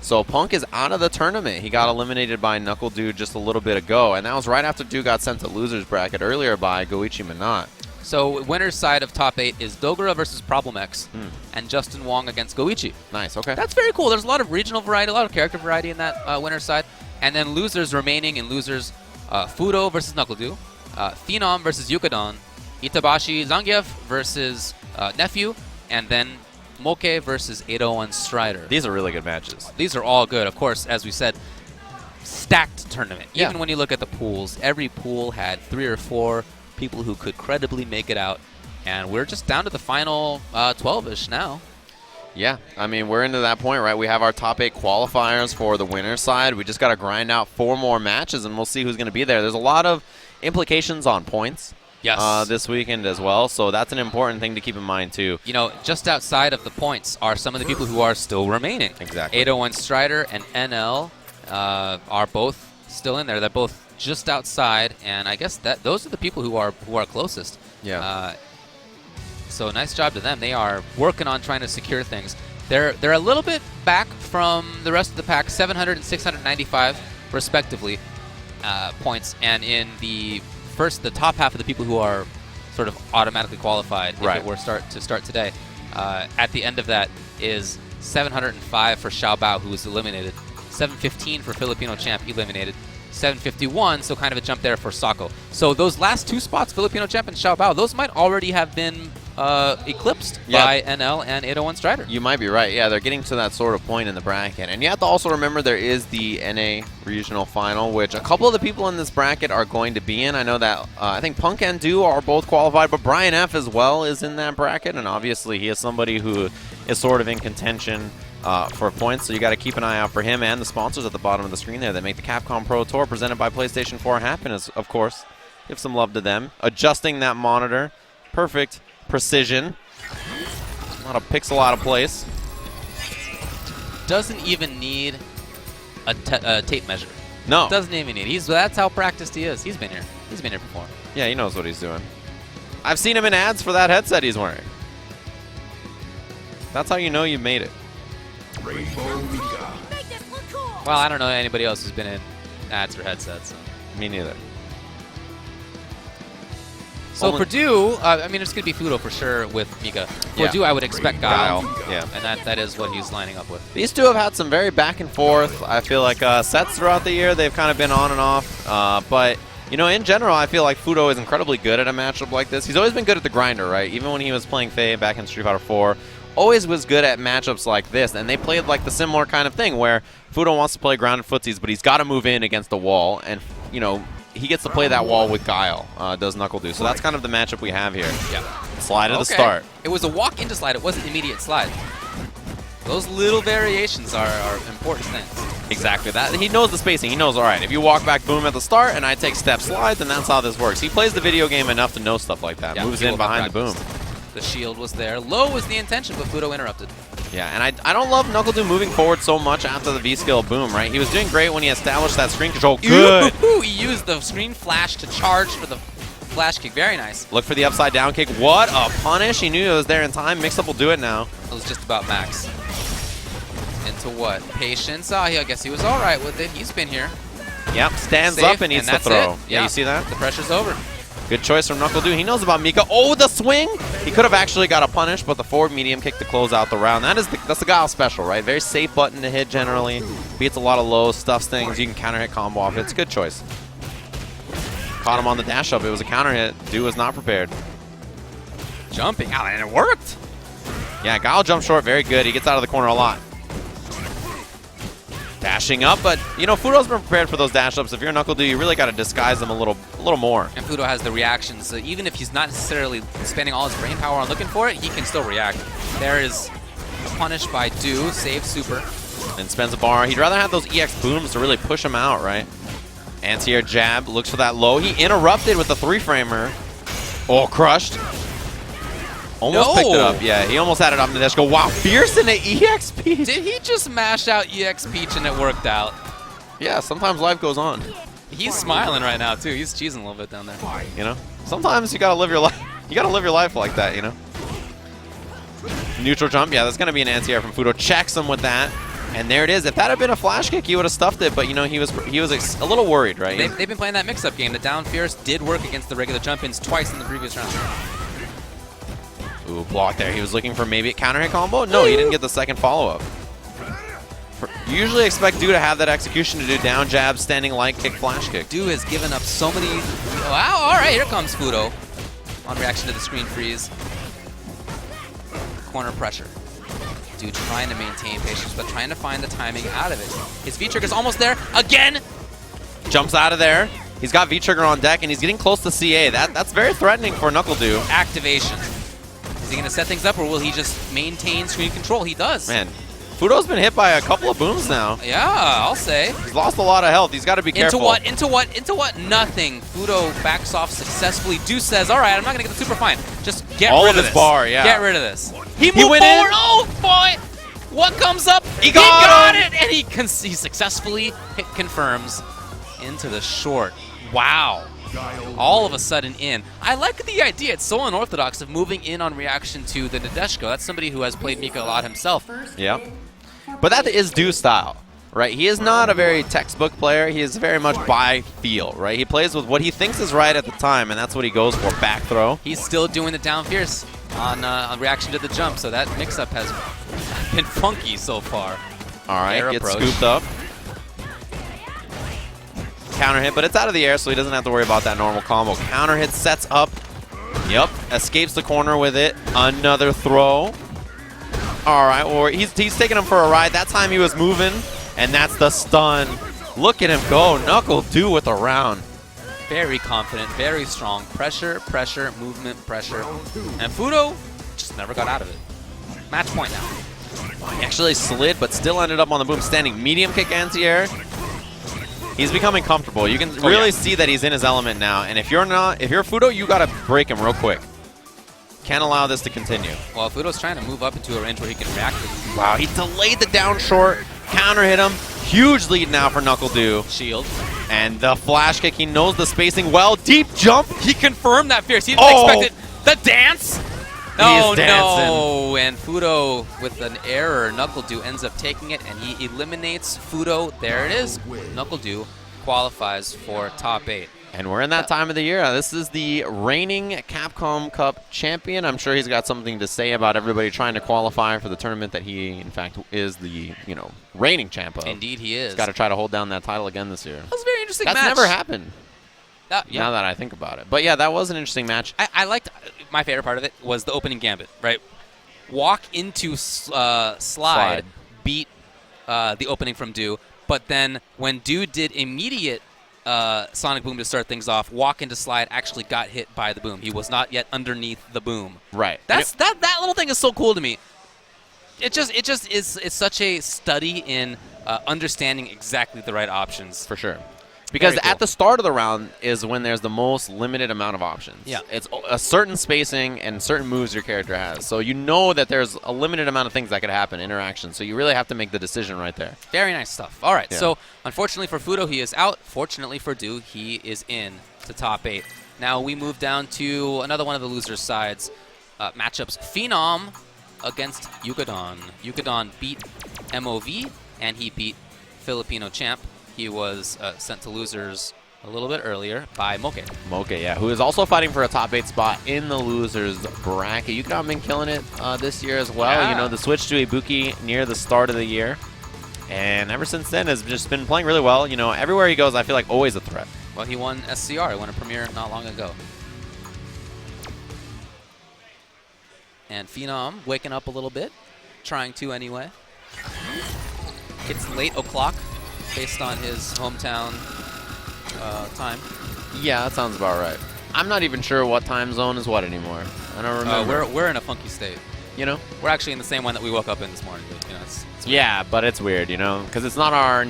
B: So Punk is out of the tournament. He got eliminated by KnuckleDu just a little bit ago, and that was right after Du got sent to losers bracket earlier by Goochi Minot.
A: So winner's side of top 8 is Dogra versus Problem X, and Justin Wong against Goochi.
B: Nice, okay.
A: That's very cool. There's a lot of regional variety, a lot of character variety in that winner's side. And then losers remaining in losers, Fudo versus KnuckleDu, Phenom versus Yukadon, Itabashi Zangief versus Nephew, and then Mochi versus 801 Strider.
B: These are really good matches.
A: These are all good. Of course, as we said, stacked tournament.
B: Yeah.
A: Even when you look at the pools, every pool had 3 or 4 people who could credibly make it out. And we're just down to the final 12-ish now.
B: Yeah, I mean, we're into that point, right? We have our top 8 qualifiers for the winner's side. We just got to grind out 4 more matches, and we'll see who's going to be there. There's a lot of implications on points.
A: Yes.
B: This weekend as well, so that's an important thing to keep in mind too.
A: You know, just outside of the points are some of the people who are still remaining.
B: Exactly.
A: 801 Strider and NL are both still in there. They're both just outside, and I guess that those are the people who are closest.
B: Yeah.
A: So nice job to them. They are working on trying to secure things. They're a little bit back from the rest of the pack, 700 and 695 respectively points, and in the top half of the people who are sort of automatically qualified if it were to start today. At the end of that is 705 for Xiao Bao, who was eliminated. 715 for Filipino champ, eliminated. 751, so kind of a jump there for Sako. So those last 2 spots, Filipino champ and Xiao Bao, those might already have been eclipsed by NL and 801 Strider.
B: You might be right. Yeah, they're getting to that sort of point in the bracket. And you have to also remember there is the NA regional final, which a couple of the people in this bracket are going to be in. I know that I think Punk and Du are both qualified, but Brian F as well is in that bracket. And obviously he is somebody who is sort of in contention for points, so you got to keep an eye out for him and the sponsors at the bottom of the screen there that make the Capcom Pro Tour presented by PlayStation 4 happen, of course. Give some love to them. Adjusting that monitor. Perfect precision. A lot of pixel out of place.
A: Doesn't even need a tape measure.
B: No.
A: Doesn't even need. That's how practiced he is. He's been here. He's been here before.
B: Yeah, he knows what he's doing. I've seen him in ads for that headset he's wearing. That's how you know you made it.
A: Well, I don't know anybody else who's been in ads for headsets. So.
B: Me neither.
A: So for Du, I mean, it's going to be Fudo for sure with Mika. For Du, I would expect Guile.
B: Yeah.
A: And that is what he's lining up with.
B: These two have had some very back and forth. I feel like sets throughout the year, they've kind of been on and off. But, you know, in general, I feel like Fudo is incredibly good at a matchup like this. He's always been good at the grinder, right? Even when he was playing Faye back in Street Fighter 4, always was good at matchups like this. And they played like the similar kind of thing where Fudo wants to play grounded footsies, but he's got to move in against the wall. And, you know, he gets to play that wall with Guile, does KnuckleDu. So that's kind of the matchup we have here.
A: Yeah.
B: Slide at the start.
A: It was a walk into slide. It wasn't immediate slide. Those little variations are important things.
B: Exactly. That he knows the spacing. He knows, all right, if you walk back boom at the start and I take step slide, then that's how this works. He plays the video game enough to know stuff like that.
A: Yeah,
B: moves in behind the boom.
A: The shield was there. Low was the intention, but Fudo interrupted.
B: Yeah, and I don't love KnuckleDu moving forward so much after the V-skill boom, right? He was doing great when he established that screen control. Good!
A: He used the screen flash to charge for the flash kick. Very nice.
B: Look for the upside down kick. What a punish. He knew it was there in time. Mix-up will do it now.
A: It was just about max. Into what? Patience. Oh, I guess he was all right with it. He's been here.
B: Yep, stands
A: Safe,
B: up and needs to throw.
A: It.
B: Yeah, you see that?
A: The pressure's over.
B: Good choice from KnuckleDu. He knows about Mika. Oh, the swing! He could have actually got a punish, but the forward medium kick to close out the round. That's the Guile special, right? Very safe button to hit generally. Beats a lot of lows, stuffs things. You can counter hit combo off it. It's a good choice. Caught him on the dash up. It was a counter hit. Du was not prepared.
A: Jumping out, and it worked.
B: Yeah, Guile jumped short. Very good. He gets out of the corner a lot. Dashing up, but you know Fudo's been prepared for those dash ups. If you're KnuckleDu, you really got to disguise them a little more.
A: And Fudo has the reactions, so even if he's not necessarily spending all his brain power on looking for it, he can still react. There is a punish by Du, save super,
B: and spends a bar. He'd rather have those EX booms to really push him out, right? Anti-air jab looks for that low. He interrupted with the 3-framer. Oh, crushed. Almost picked it up. Yeah, he almost had it up in the dash. Go, wow, fierce into EX Peach.
A: Did he just mash out EX Peach and it worked out?
B: Yeah, sometimes life goes on.
A: He's smiling right now too. He's cheesing a little bit down there.
B: You know, sometimes you gotta live your life. You gotta live your life like that. You know. Neutral jump. Yeah, that's gonna be an anti-air from Fudo. Checks him with that, and there it is. If that had been a flash kick, he would have stuffed it. But you know, he was a little worried, right?
A: They've been playing that mix-up game. The down fierce did work against the regular jump-ins twice in the previous round.
B: Ooh, block there. He was looking for maybe a counter hit combo. No, he didn't get the second follow-up. You usually expect Du to have that execution to do down jab, standing light kick, flash kick.
A: Du has given up so many. Wow, all right, here comes Fudo on reaction to the screen freeze. Corner pressure. Du trying to maintain patience, but trying to find the timing out of it. His V-trigger's almost there again.
B: Jumps out of there. He's got V-trigger on deck, and he's getting close to CA. That's very threatening for KnuckleDu.
A: Activation. Is he going to set things up, or will he just maintain screen control? He does.
B: Man, Fudo's been hit by a couple of booms now.
A: Yeah, I'll say.
B: He's lost a lot of health. He's got to be careful.
A: Into what? Into what? Into what? Nothing. Fudo backs off successfully. Du says, all right, I'm not going to get the super fine. Just get
B: all
A: rid
B: of
A: of
B: his
A: this.
B: bar, yeah.
A: Get rid of this. He moved
B: went
A: forward.
B: in.
A: Oh, boy. What comes up?
B: He got
A: it. And he successfully hit confirms into the short. Wow. All of a sudden in. I like the idea. It's so unorthodox of moving in on reaction to the Nadeshko. That's somebody who has played Mika a lot himself.
B: Yeah. But that is Du style, right? He is not a very textbook player. He is very much by feel, right? He plays with what he thinks is right at the time, and that's what he goes for, back throw.
A: He's still doing the down fierce on reaction to the jump, so that mix-up has been funky so far.
B: All right,
A: Air
B: gets
A: approach.
B: scooped up. Counter hit, but it's out of the air, so he doesn't have to worry about that normal combo. Counter hit sets up. Yep, escapes the corner with it. Another throw. All right, or he's taking him for a ride. That time he was moving, and that's the stun. Look at him go. KnuckleDu with a round.
A: Very confident, very strong. Pressure, pressure, movement, pressure. And Fudo just never got out of it. Match point now.
B: He actually slid, but still ended up on the boom. Standing medium kick anti-air. He's becoming comfortable. You can really see that he's in his element now. And if you're Fudo, you got to break him real quick. Can't allow this to continue.
A: Well, Fudo's trying to move up into a range where he can react to it.
B: Wow, he delayed the down short. Counter hit him. Huge lead now for KnuckleDu.
A: Shield.
B: And the flash kick, he knows the spacing well. Deep jump.
A: He confirmed that fierce. He didn't expect it. The dance. Oh, no. And Fudo, with an error, KnuckleDu ends up taking it, and he eliminates Fudo. There it is. KnuckleDu qualifies for top 8.
B: And we're in that time of the year. This is the reigning Capcom Cup champion. I'm sure he's got something to say about everybody trying to qualify for the tournament that he, in fact, is the, reigning champ of.
A: Indeed he is.
B: He's got to try to hold down that title again this year.
A: That was a very interesting match.
B: That's never happened.
A: Yeah.
B: Now that I think about it. But yeah, that was an interesting match.
A: I liked, my favorite part of it was the opening gambit, right? Walk into slide, beat the opening from Du, but then when Du did immediate Sonic Boom to start things off, walk into slide, actually got hit by the boom. He was not yet underneath the boom.
B: Right.
A: That little thing is so cool to me. It just is such a study in understanding exactly the right options.
B: For sure. Because at the start of the round is when there's the most limited amount of options.
A: Yeah.
B: It's a certain spacing and certain moves your character has. So you know that there's a limited amount of things that could happen, interactions. So you really have to make the decision right there.
A: Very nice stuff. All right. Yeah. So unfortunately for Fudo, he is out. Fortunately for Du, he is in to top 8. Now we move down to another one of the losers' sides. Matchups Phenom against Yukadon. Yukadon beat MOV, and he beat Filipino champ. He was sent to losers a little bit earlier by Mochi.
B: Mochi, yeah, who is also fighting for a top 8 spot in the losers bracket. Yukadon been killing it this year as well.
A: Yeah.
B: The switch to Ibuki near the start of the year. And ever since then has just been playing really well. Everywhere he goes, I feel like always a threat.
A: Well, he won SCR. He won a premiere not long ago. And Phenom waking up a little bit, trying to anyway. It's late o'clock based on his hometown time.
B: Yeah, that sounds about right. I'm not even sure what time zone is what anymore. I don't remember.
A: We're in a funky state. We're actually in the same one that we woke up in this morning. But, it's
B: yeah, but it's weird, because it's not our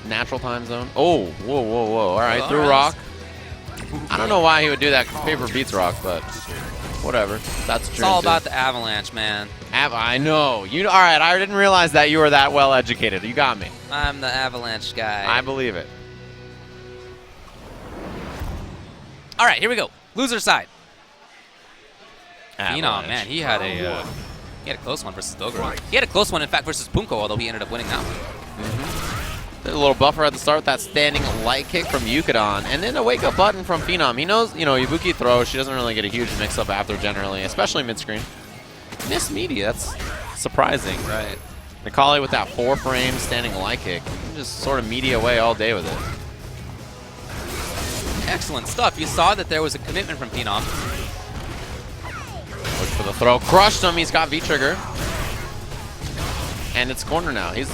B: natural time zone. Oh, whoa. All right, threw rock. I don't know why he would do that, because paper beats rock, but whatever. That's true.
A: It's all about the avalanche, man.
B: I know. All right, I didn't realize that you were that well educated. You got me.
A: I'm the avalanche guy.
B: I believe it.
A: All right, here we go. Loser side.
B: Avalanche.
A: Man, he had a close one versus Dogra. He had a close one, in fact, versus Punko, although he ended up winning that one.
B: There's a little buffer at the start with that standing light kick from Yukadon, and then a wake-up button from Phenom. He knows, Ibuki throws. She doesn't really get a huge mix-up after generally, especially mid-screen. Missed media. That's surprising.
A: Right.
B: Nikali with that 4-frame standing light kick. Just sort of media away all day with it.
A: Excellent stuff. You saw that there was a commitment from Phenom.
B: Look for the throw. Crushed him. He's got V-trigger. And it's corner now. He's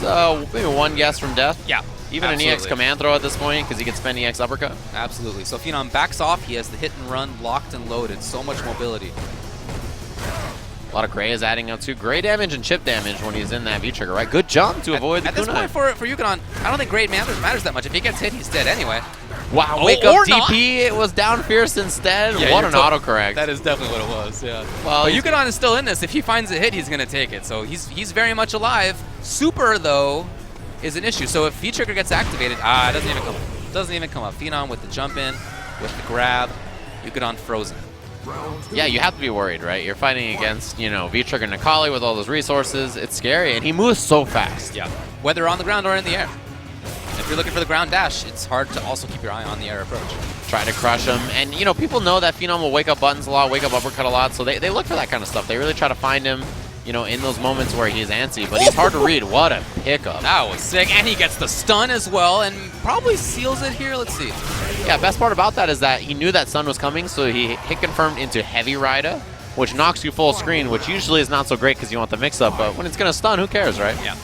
B: maybe one guess from death.
A: Yeah.
B: Even
A: absolutely.
B: an EX command throw at this point because he can spend EX uppercut.
A: Absolutely. So Phenom backs off. He has the hit and run locked and loaded. So much mobility.
B: A lot of gray is adding up too. Gray damage and chip damage when he's in that V-trigger, right? Good jump to avoid the
A: At this
B: kunai.
A: point for Yukadon, I don't think grade matters that much. If he gets hit, he's dead anyway.
B: Wow, wake up DP. It was down fierce instead.
A: Yeah,
B: what an autocorrect.
A: That is definitely what it was, yeah.
B: Well,
A: but Yukadon is still in this. If he finds a hit, he's going to take it. So he's very much alive. Super, though, is an issue. So if V-trigger gets activated, it doesn't even come up. Doesn't even come up. Phenom with the jump in, with the grab. Yukadon frozen.
B: Yeah, you have to be worried, right? You're fighting against, V-trigger Nikali with all those resources. It's scary, and he moves so fast.
A: Yeah. Whether on the ground or in the air. If you're looking for the ground dash, it's hard to also keep your eye on the air approach.
B: Try to crush him. And, people know that Phenom will wake up buttons a lot, wake up uppercut a lot, so they look for that kind of stuff. They really try to find him, in those moments where he's antsy, but he's hard to read. What a pickup.
A: That was sick. And he gets the stun as well and probably seals it here. Let's see.
B: Yeah, best part about that is that he knew that stun was coming, so he hit confirmed into heavy Rida, which knocks you full screen, which usually is not so great because you want the mix-up, but when it's going to stun, who cares, right?
A: Yeah.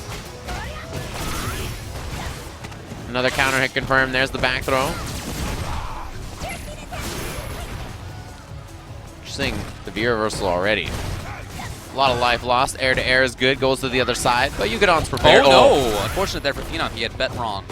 B: Another counter hit confirmed. There's the back throw. Interesting, the V reversal already. A lot of life lost. Air to air is good. Goes to the other side, but Yukadon's prepared.
A: Oh, no. Unfortunate there for Phenom. He had bet wrong.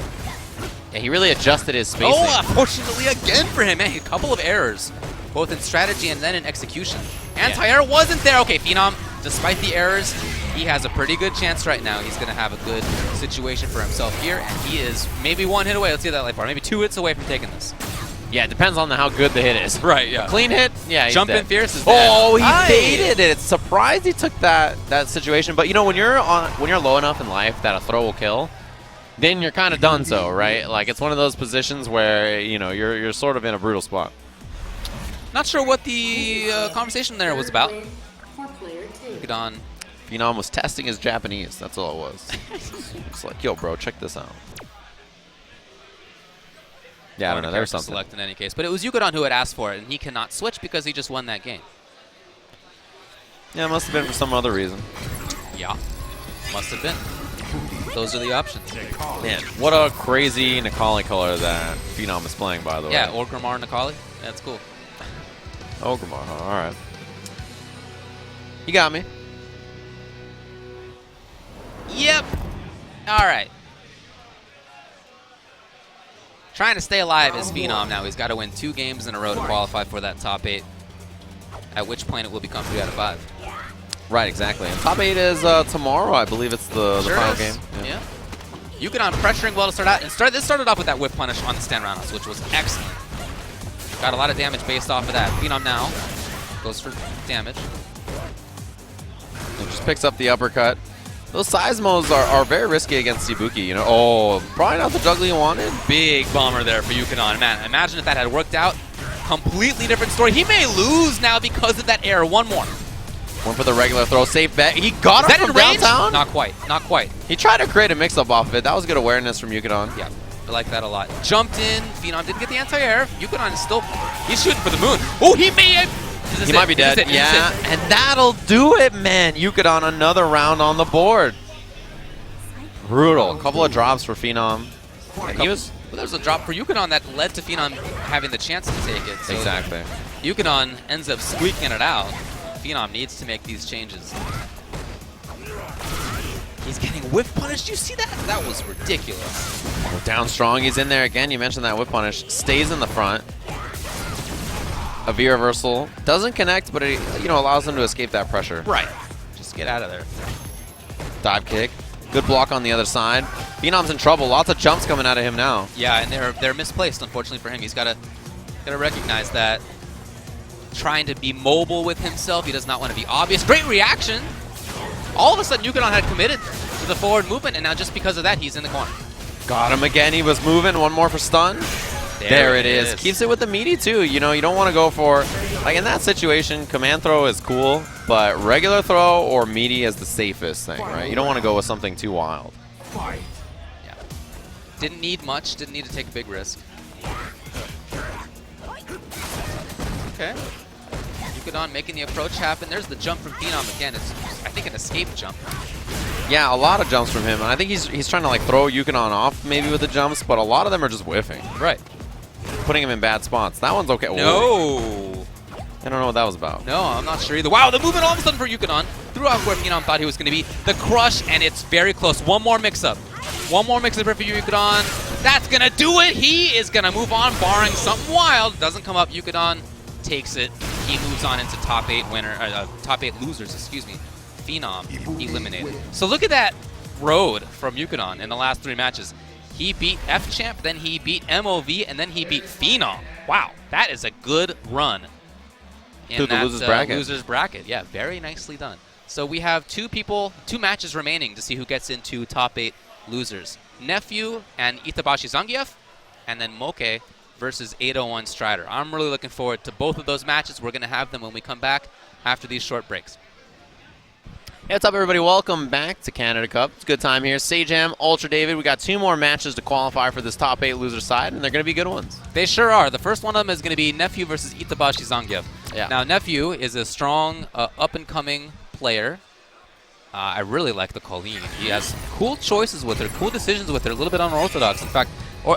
B: Yeah, he really adjusted his spacing.
A: Oh, unfortunately again for him. Man, a couple of errors, both in strategy and then in execution. Anti-air wasn't there. Okay, Phenom, despite the errors, he has a pretty good chance right now. He's going to have a good situation for himself here, and he is maybe one hit away. Let's see that life bar. Maybe 2 hits away from taking this.
B: Yeah, it depends on how good the hit is.
A: Right, yeah.
B: Clean hit, yeah, he's
A: Jumping
B: dead.
A: Fierce is dead.
B: Oh, he baited it. It's surprised he took that situation. But you know, when you're low enough in life that a throw will kill, then you're kind of done so, right? Like, it's one of those positions where, you know, you're sort of in a brutal spot.
A: Not sure what the conversation there was about. Yukadon.
B: Phenom was testing his Japanese. That's all it was. It's like, yo, bro, check this out. Yeah, I don't know. There's something.
A: Select in any case. But it was Yukadon who had asked for it, and he cannot switch because he just won that game.
B: Yeah, it must have been for some other reason.
A: Yeah, must have been. Those are the options.
B: Man, what a crazy Necalli color that Phenom is playing, by the way.
A: Yeah, Orgrimmar Necalli. Yeah, that's cool.
B: Orgrimmar, huh? All right. You got me.
A: Yep. All right. Trying to stay alive is Phenom now. He's got to win 2 games in a row to qualify for that top 8, at which point it will become 3 out of 5.
B: Right, exactly. And top 8 is tomorrow, I believe it's the final game.
A: Yeah. Yukadon pressuring well to start out. And this started off with that whip punish on the stand roundhouse, which was excellent. Got a lot of damage based off of that. Phenom now goes for damage.
B: It just picks up the uppercut. Those seismos are very risky against Ibuki, you know. Oh, probably not the juggler you wanted.
A: Big bomber there for Yukadon. Man, imagine if that had worked out. Completely different story. He may lose now because of that error. One more.
B: One for the regular throw. Safe bet. He got it from
A: range?
B: downtown?
A: Not quite. Not quite.
B: He tried to create a mix-up off of it. That was good awareness from Yukadon.
A: Yeah, I like that a lot. Jumped in. Phenom didn't get the anti-air. Yukadon is still... He's shooting for the moon. Oh, he may have...
B: He might be dead. Yeah, and that'll do it, man. Yukadon, another round on the board. Brutal. A couple of drops for Phenom. And
A: there's a drop for Yukadon that led to Phenom having the chance to take it. So
B: exactly.
A: Yukadon ends up squeaking it out. Phenom needs to make these changes. He's getting whiff punished. You see that? That was ridiculous.
B: Oh, down strong. He's in there again. You mentioned that whip punish. Stays in the front. A V reversal. Doesn't connect, but it allows him to escape that pressure.
A: Right. Just get out of there.
B: Dive kick. Good block on the other side. Phenom's in trouble. Lots of jumps coming out of him now.
A: Yeah, and they're misplaced, unfortunately for him. He's got to recognize that. Trying to be mobile with himself. He does not want to be obvious. Great reaction. All of a sudden, Yukadon had committed to the forward movement, and now just because of that, he's in the corner.
B: Got him again. He was moving. One more for stun. There it is. Keeps it with the meaty, too. You know, you don't want to go for, like in that situation, command throw is cool, but regular throw or meaty is the safest thing, right? You don't want to go with something too wild.
A: Yeah. Didn't need much. Didn't need to take a big risk. Okay. Yukadon making the approach happen. There's the jump from Phenom again. It's, I think, an escape jump.
B: Yeah, a lot of jumps from him. And I think he's trying to like throw Yukadon off maybe with the jumps, but a lot of them are just whiffing.
A: Right.
B: Putting him in bad spots. That one's okay.
A: No.
B: Ooh. I don't know what that was about.
A: No, I'm not sure either. Wow, the movement all of a sudden for Yukadon. Threw out where Phenom thought he was going to be. The crush, and it's very close. One more mix-up. One more mix-up for Yukadon. That's going to do it. He is going to move on, barring something wild. Doesn't come up. Yukadon takes it. He moves on into top 8 top 8 losers, excuse me. Phenom eliminated. So look at that road from Yukadon in the last 3 matches. He beat F-Champ, then he beat MOV, and then he beat Phenom. Wow, that is a good run in that loser's bracket. Yeah, very nicely done. So we have 2 matches remaining to see who gets into top 8 losers. Nephew and Itabashi Zangief, and then Mochi versus 801 Strider. I'm really looking forward to both of those matches. We're going to have them when we come back after these short breaks.
B: Hey, what's up, everybody? Welcome back to Canada Cup. It's a good time here. Sajam, Ultra David. We got 2 more matches to qualify for this top 8 loser side, and they're going to be good ones.
A: They sure are. The first one of them is going to be Nephew versus Itabashi Zangief.
B: Yeah.
A: Now, Nephew is a strong, up-and-coming player. I really like the Colleen. He has cool choices with her, cool decisions with her, a little bit unorthodox. In fact,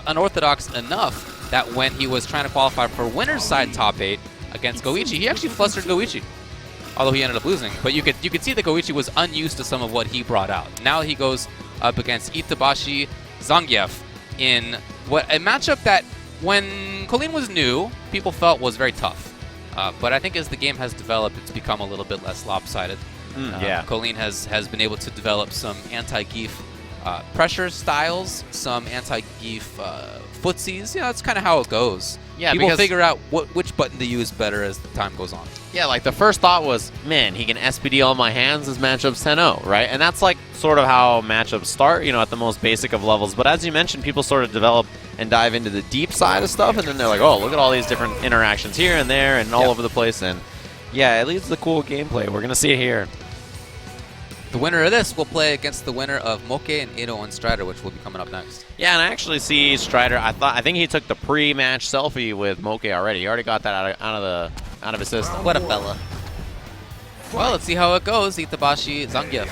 A: unorthodox enough that when he was trying to qualify for winner's side top 8 against Goochi, he actually flustered Goochi. Although he ended up losing. But you could see that Goochi was unused to some of what he brought out. Now he goes up against Itabashi Zangief in a matchup that, when Colleen was new, people felt was very tough. But I think as the game has developed, it's become a little bit less lopsided.
B: Yeah.
A: Colleen has been able to develop some anti-geef pressure styles, some anti-geef footsies. You know, that's kind of how it goes.
B: Yeah,
A: People
B: because-
A: figure out which button to use better as the time goes on.
B: Yeah, like the first thought was, man, he can SPD all my hands as matchups 10-0, right? And that's like sort of how matchups start, you know, at the most basic of levels. But as you mentioned, people sort of develop and dive into the deep side of stuff, and then they're like, oh, look at all these different interactions here and there and all over the place. And yeah, it leads to the cool gameplay. We're going to see it here.
A: The winner of this will play against the winner of Mochi and Ito and Strider, which will be coming up next.
B: Yeah, and I actually see Strider. I think he took the pre-match selfie with Mochi already. He already got that out of his system.
A: What a fella. Well, let's see how it goes. Itabashi Zangief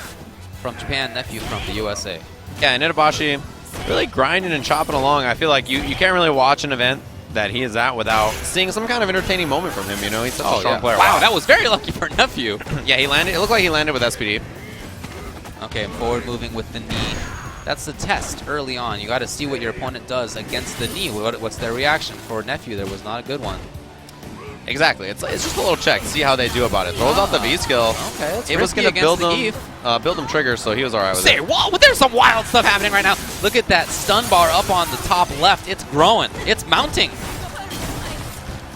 A: from Japan, Nephew from the USA.
B: Yeah, and Itabashi really grinding and chopping along. I feel like you can't really watch an event that he is at without seeing some kind of entertaining moment from him. You know, he's such a strong player.
A: Wow, that was very lucky for Nephew.
B: Yeah, he landed. It looked like he landed with SPD.
A: Okay, forward moving with the knee. That's the test early on. You got to see what your opponent does against the knee. What's their reaction? For Nephew, there was not a good one.
B: Exactly. It's just a little check to see how they do about it. Throws out the V skill.
A: Okay, it's
B: it was
A: going to
B: build him triggers, so he was all right with
A: Say,
B: it.
A: whoa, there's some wild stuff happening right now. Look at that stun bar up on the top left. It's growing. It's mounting.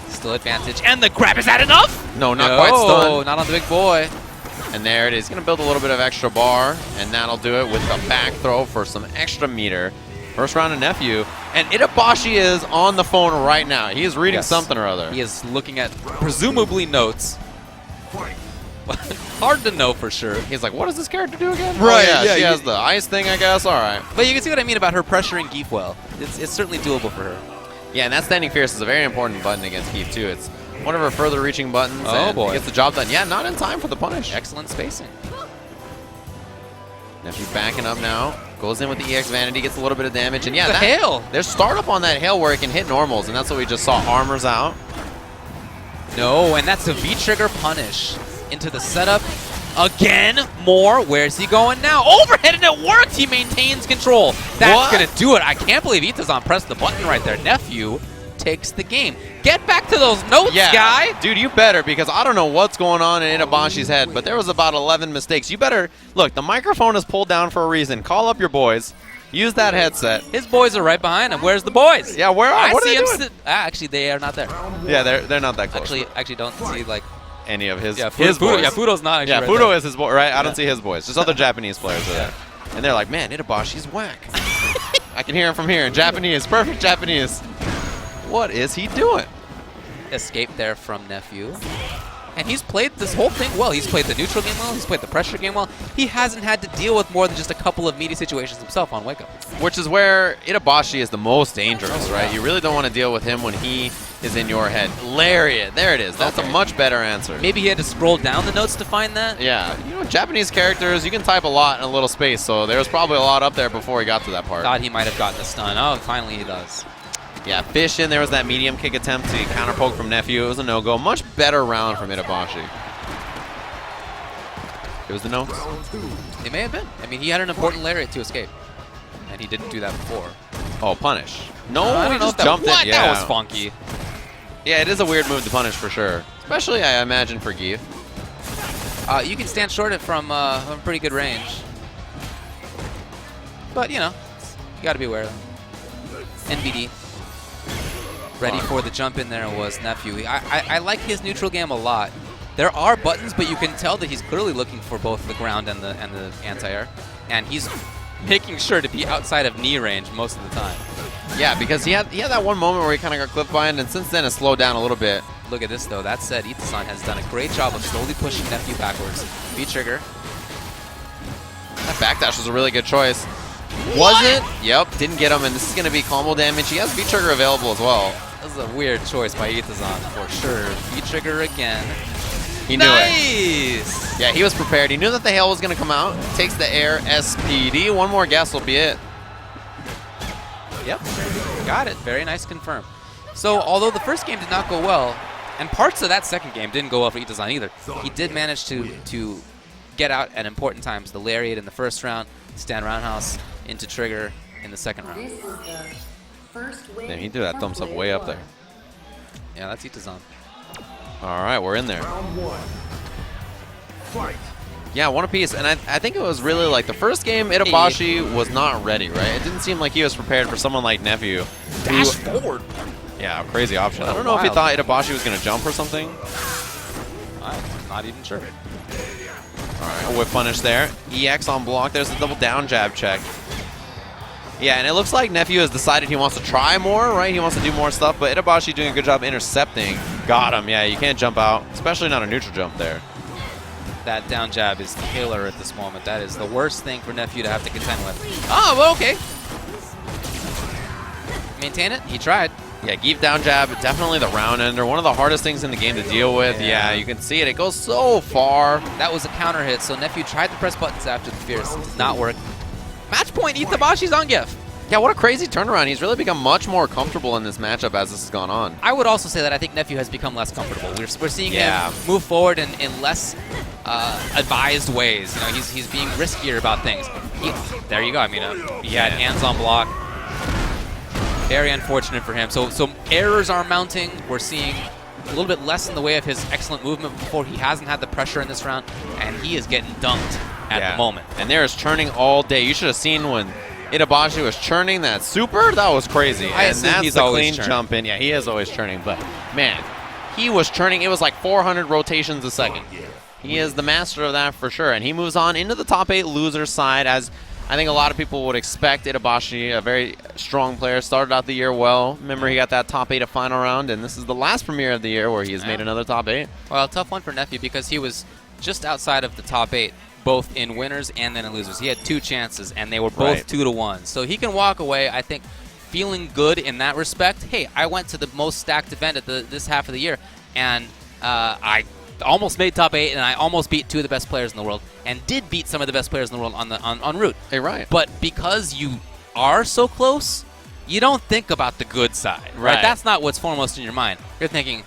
A: Still advantage. And the grab, is that enough?
B: No, not quite stun.
A: Not on the big boy.
B: And there it is. He's going to build a little bit of extra bar, and that'll do it with the back throw for some extra meter. First round of Nephew. And Itabashi is on the phone right now. He is reading something or other.
A: He is looking at presumably notes. Hard to know for sure.
B: He's like, what does this character do again?
A: Right,
B: Oh,
A: yeah,
B: she has the ice thing, I guess. All right.
A: But you can see what I mean about her pressuring Geef well. It's certainly doable for her.
B: Yeah, and that standing fierce is a very important button against Geef, too. It's one of her further reaching buttons.
A: Oh,
B: and
A: boy.
B: Gets the job done. Yeah, not in time for the punish.
A: Excellent spacing.
B: Nephew backing up now. Goes in with the EX Vanity, gets a little bit of damage. And yeah,
A: the hail.
B: There's startup on that hail where it can hit normals, and that's what we just saw. Armors out.
A: No, and that's a V-trigger punish into the setup. Again, more. Where's he going now? Overhead, and it worked. He maintains control. That's going to do it. I can't believe Itazan pressed the button right there. Nephew takes the game. Get back to those notes, guy.
B: Dude, you better, because I don't know what's going on in Itabashi's head, but there was about 11 mistakes. You better, look, the microphone is pulled down for a reason. Call up your boys. Use that headset.
A: His boys are right behind him. Where's the boys?
B: Yeah, where are
A: What
B: are
A: see
B: they
A: him
B: doing?
A: actually, they are not there.
B: Yeah, they're not that close.
A: Actually don't see, like,
B: any of his
A: Fudo,
B: boys.
A: Yeah, Fudo's not actually
B: Yeah,
A: right
B: Fudo
A: there.
B: is his boy, right? I don't see his boys. Just other Japanese players are there. And they're like, man, Itabashi's whack. I can hear him from here in Japanese. Perfect Japanese. What is he doing?
A: Escape there from Nephew. And he's played this whole thing well. He's played the neutral game well. He's played the pressure game well. He hasn't had to deal with more than just a couple of meaty situations himself on Wake Up.
B: Which is where Itabashi is the most dangerous, right? You really don't want to deal with him when he is in your head. Lariat. There it is. That's a much better answer.
A: Maybe he had to scroll down the notes to find that?
B: Yeah. You know, Japanese characters, you can type a lot in a little space, so there was probably a lot up there before he got to that part.
A: Thought he might have gotten the stun. Oh, finally he does.
B: Yeah, fish in. There was that medium kick attempt to counter poke from Nephew. It was a no-go. Much better round from Itabashi. It was the notes.
A: It may have been. I mean, he had an important lariat to escape. And he didn't do that before.
B: Oh, punish. No,
A: I
B: he
A: don't know
B: just
A: if
B: jumped
A: that,
B: it. Yeah.
A: That was funky.
B: Yeah, it is a weird move to punish for sure. Especially, I imagine, for Geef.
A: You can stand short it from pretty good range. But, you know, you got to be aware of that. NBD. Ready for the jump in there was Nephew. I like his neutral game a lot. There are buttons, but you can tell that he's clearly looking for both the ground and the anti-air. And he's making sure to be outside of knee range most of the time.
B: Yeah, because he had that one moment where he kind of got clipped by it, and since then it's slowed down a little bit.
A: Look at this, though. That said, Itasan has done a great job of slowly pushing Nephew backwards. V-trigger.
B: That backdash was a really good choice. Was it? Yep, didn't get him, and this is going to be combo damage. He has V-trigger available as well.
A: This is a weird choice by Itazan for sure. V-trigger again.
B: He knew it.
A: Nice!
B: Yeah, he was prepared. He knew that the hail was going to come out. Takes the air SPD. One more guess will be it.
A: Yep, got it. Very nice confirm. So, although the first game did not go well, and parts of that second game didn't go well for Itazan either, he did manage to get out at important times. The lariat in the first round, stand roundhouse into trigger in the second round.
B: Damn, he threw that thumbs up way up there.
A: Yeah, that's Itazan.
B: All right, we're in there.
C: Round one. Fight.
B: Yeah, one apiece. And I think it was really like the first game, Itabashi was not ready, right? It didn't seem like he was prepared for someone like Nephew.
A: Dash forward.
B: Yeah, crazy option. I don't know
A: Wild.
B: if he thought Itabashi was going to jump or something.
A: I'm not even sure.
B: All right, a whip punish there. EX on block. There's a double down jab check. Yeah, and it looks like Nephew has decided he wants to try more, right? He wants to do more stuff, but Itabashi doing a good job intercepting. Got him. Yeah, you can't jump out, especially not a neutral jump there.
A: That down jab is killer at this moment. That is the worst thing for Nephew to have to contend with. Oh, well, okay. Maintain it. He tried.
B: Yeah, Geef down jab, definitely the round ender. One of the hardest things in the game to deal with. Yeah, you can see it. It goes so far.
A: That was a counter hit, so Nephew tried to press buttons after the Fierce. It did not work. Match point, Itabashi's on GIF.
B: Yeah, what a crazy turnaround. He's really become much more comfortable in this matchup as this has gone on.
A: I would also say that I think Nephew has become less comfortable. We're seeing him move forward in less advised ways. You know, he's being riskier about things. There you go. I mean, he had hands on block. Very unfortunate for him. So errors are mounting. We're seeing a little bit less in the way of his excellent movement before. He hasn't had the pressure in this round, and he is getting dunked at the moment.
B: And there is churning all day. You should have seen when Itabashi was churning that super. That was crazy. And that's a clean jump in. Yeah, he is always churning. But, man, he was churning. It was like 400 rotations a second. He is the master of that for sure. And he moves on into the top 8 loser side, as I think a lot of people would expect. Itabashi, a very strong player, started out the year well. Remember, he got that top 8 at final round, and this is the last premiere of the year where he has made another top 8.
A: Well, tough one for Nephew because he was just outside of the top 8, both in winners and then in losers. He had 2 chances, and they were both 2-1. So he can walk away, I think, feeling good in that respect. Hey, I went to the most stacked event at this half of the year, and I almost made top 8, and I almost beat 2 of the best players in the world, and did beat some of the best players in the world on route.
B: Hey, right.
A: But because you are so close, you don't think about the good side, right? That's not what's foremost in your mind. You're thinking,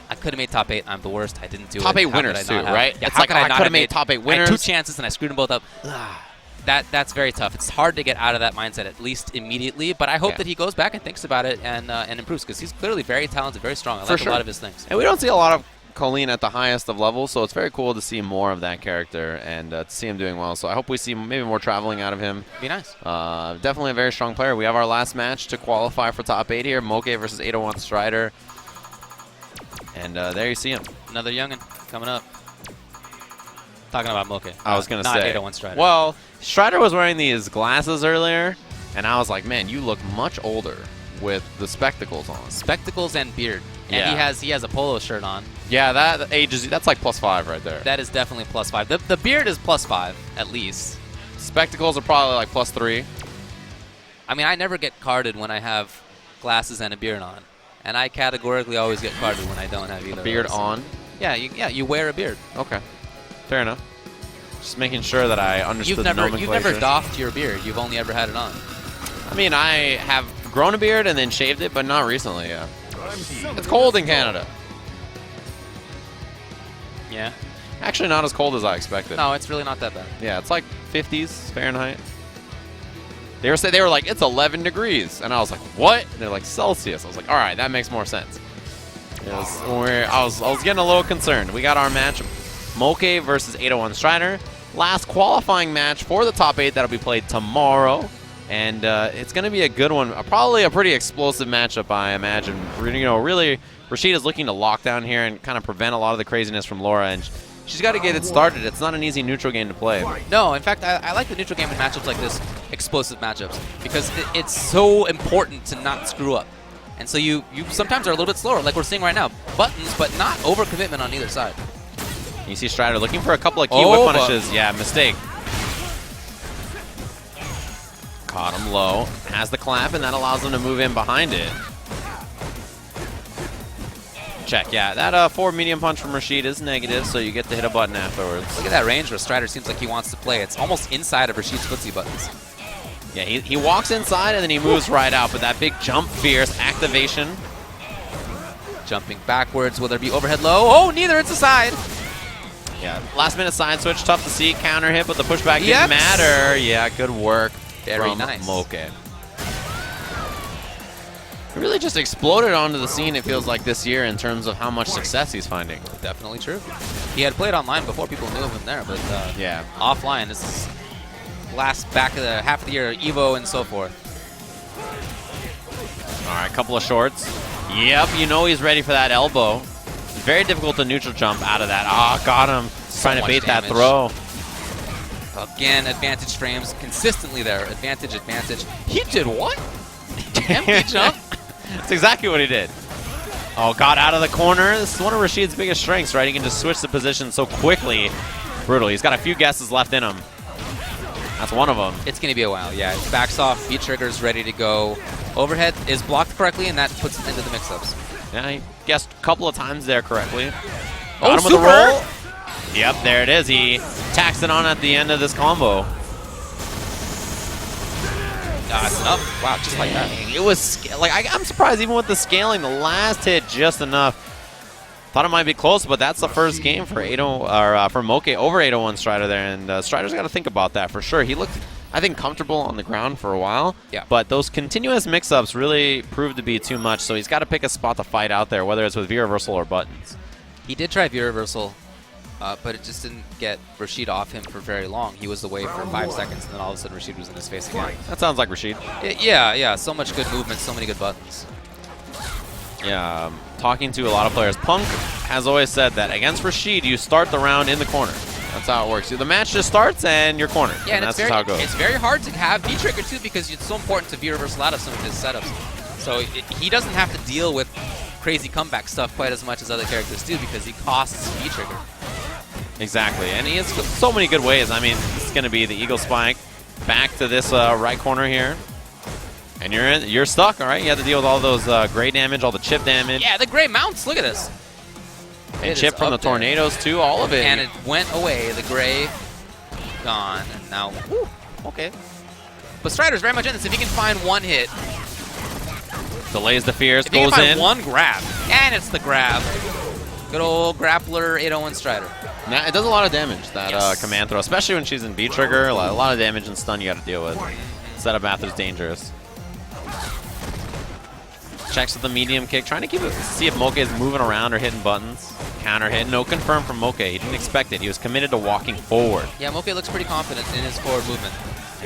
A: I could have made top 8. I'm the worst. I didn't do it.
B: Top 8 winners too, right?
A: Yeah,
B: it's like I could have made top 8 winners.
A: I had 2 chances and I screwed them both up. That's very tough. It's hard to get out of that mindset, at least immediately. But I hope that he goes back and thinks about it and improves, because he's clearly very talented, very strong. I like a lot of his things.
B: And we don't see a lot of Colleen at the highest of levels, so it's very cool to see more of that character and to see him doing well. So I hope we see maybe more traveling out of him.
A: Be nice.
B: Definitely a very strong player. We have our last match to qualify for top 8 here. Mochi versus 801 Strider. And there you see him.
A: Another youngin' coming up. Talking about Mochi.
B: I was going to say.
A: Not 801 Strider.
B: Well, Strider was wearing these glasses earlier, and I was like, man, you look much older with the spectacles on.
A: Spectacles and beard. And he has a polo shirt on.
B: Yeah, that ages. That's like +5 right there.
A: That is definitely +5. The beard is +5, at least.
B: Spectacles are probably like +3.
A: I mean, I never get carded when I have glasses and a beard on. And I categorically always get carded when I don't have either.
B: Beard on?
A: Yeah, you wear a beard.
B: Okay. Fair enough. Just making sure that I understood the nomenclature.
A: You've never doffed your beard. You've only ever had it on.
B: I mean, I have grown a beard and then shaved it, but not recently, yeah. It's cold in Canada.
A: Yeah.
B: Actually, not as cold as I expected.
A: No, it's really not that bad.
B: Yeah, it's like 50s Fahrenheit. They were like, it's 11 degrees. And I was like, what? And they're like, Celsius. I was like, all right, that makes more sense. I was getting a little concerned. We got our match, Mochi versus 801 Strider. Last qualifying match for the top 8 that'll be played tomorrow. And it's going to be a good one. Probably a pretty explosive matchup, I imagine. You know, really, Rashid is looking to lock down here and kind of prevent a lot of the craziness from Laura. And she's got to get it started. It's not an easy neutral game to play.
A: No, in fact, I like the neutral game in matchups like this, explosive matchups, because it's so important to not screw up. And so you sometimes are a little bit slower, like we're seeing right now. Buttons, but not overcommitment on either side.
B: You see Strider looking for a couple of key whip punishes. Yeah, mistake. Caught him low. Has the clap, and that allows him to move in behind it. Check, yeah. That forward medium punch from Rashid is negative, so you get to hit a button afterwards.
A: Look at that range where Strider seems like he wants to play. It's almost inside of Rashid's footsie buttons.
B: Yeah, he walks inside, and then he moves right out, but that big jump fierce activation.
A: Jumping backwards. Will there be overhead low? Oh, neither. It's a side.
B: Yeah, last minute side switch. Tough to see. Counter hit, but the pushback didn't matter. Yeah, good work.
A: Very nice.
B: Mochi. He really just exploded onto the scene, it feels like, this year in terms of how much success he's finding.
A: Definitely true. He had played online before people knew of him there, but
B: yeah,
A: offline, this is back of the half of the year, Evo and so forth.
B: All right, couple of shorts. Yep, you know he's ready for that elbow. Very difficult to neutral jump out of that. Ah, got him. Trying to bait that throw.
A: Again, advantage frames consistently there. Advantage, advantage. He did what? Empty jump?
B: That's exactly what he did. Oh, got out of the corner. This is one of Rashid's biggest strengths, right? He can just switch the position so quickly. Brutal. He's got a few guesses left in him. That's one of them.
A: It's going to be a while, yeah. It backs off, V-trigger's ready to go. Overhead is blocked correctly, and that puts it into the mix-ups.
B: Yeah, he guessed a couple of times there correctly.
A: Oh,
B: got him with the roll. Yep, there it is. He tacks it on at the end of this combo.
A: That's enough. Wow, just like that.
B: It was like I'm surprised even with the scaling, the last hit just enough. Thought it might be close, but that's the first game for for Mochi over 801 Strider there, and Strider's got to think about that for sure. He looked, I think, comfortable on the ground for a while,
A: yeah.
B: But those continuous mix-ups really proved to be too much, so he's got to pick a spot to fight out there, whether it's with V-reversal or buttons.
A: He did try V-reversal, but it just didn't get Rashid off him for very long. He was away for 5 seconds, and then all of a sudden Rashid was in his face again.
B: That sounds like Rashid.
A: Yeah, so much good movement, so many good buttons.
B: Yeah, talking to a lot of players, Punk has always said that against Rashid, you start the round in the corner. That's how it works. The match just starts and you're cornered.
A: Yeah, and
B: that's
A: just
B: how it goes.
A: It's very hard to have V-trigger too because it's so important to V-reversal out of some of his setups. So he doesn't have to deal with crazy comeback stuff quite as much as other characters do because he costs V-trigger.
B: Exactly, and he has so many good ways. I mean, this is going to be the Eagle Spike back to this right corner here. And you're stuck, all right? You have to deal with all those gray damage, all the chip damage.
A: Yeah, the gray mounts, look at this.
B: And chip from the tornadoes too, all of it.
A: And it went away, the gray gone, and now, whew, okay. But Strider's very much in this. If he can find one hit.
B: Delays the fears,
A: if he
B: goes
A: can find
B: in.
A: one grab, and it's the grab. Good old grappler 801 Strider.
B: Now, it does a lot of damage, that command throw, especially when she's in V-trigger. A lot of damage and stun you got to deal with. Setup math is dangerous. Checks with the medium kick, trying to see if Mochi is moving around or hitting buttons. Counter hit, no confirm from Mochi. He didn't expect it. He was committed to walking forward.
A: Yeah, Mochi looks pretty confident in his forward movement.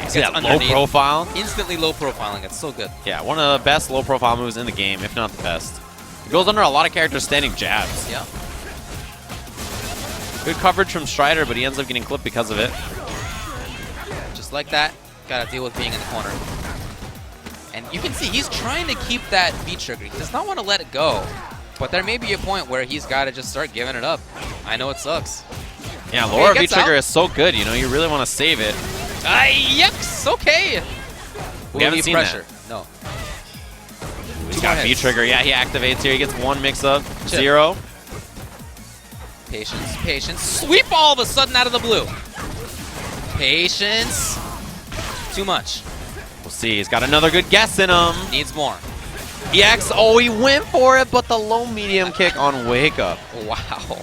B: See that low profile?
A: Instantly low profiling. It's so good.
B: Yeah, one of the best low profile moves in the game, if not the best. It goes under a lot of characters standing jabs.
A: Yeah.
B: Good coverage from Strider, but he ends up getting clipped because of it.
A: Just like that, gotta deal with being in the corner. And you can see he's trying to keep that V-trigger. He does not want to let it go. But there may be a point where he's got to just start giving it up. I know it sucks.
B: Yeah, lower V-trigger is so good. You know, you really want to save it.
A: Yucks! Okay.
B: We haven't seen pressure.
A: That. No.
B: He's got V-trigger. Yeah, he activates here. He gets one mix-up. Zero.
A: Patience, patience. Sweep all of a sudden out of the blue. Patience. Too much.
B: We'll see. He's got another good guess in him.
A: Needs more.
B: EX. Oh, he went for it, but the low medium kick on Wake Up.
A: Wow.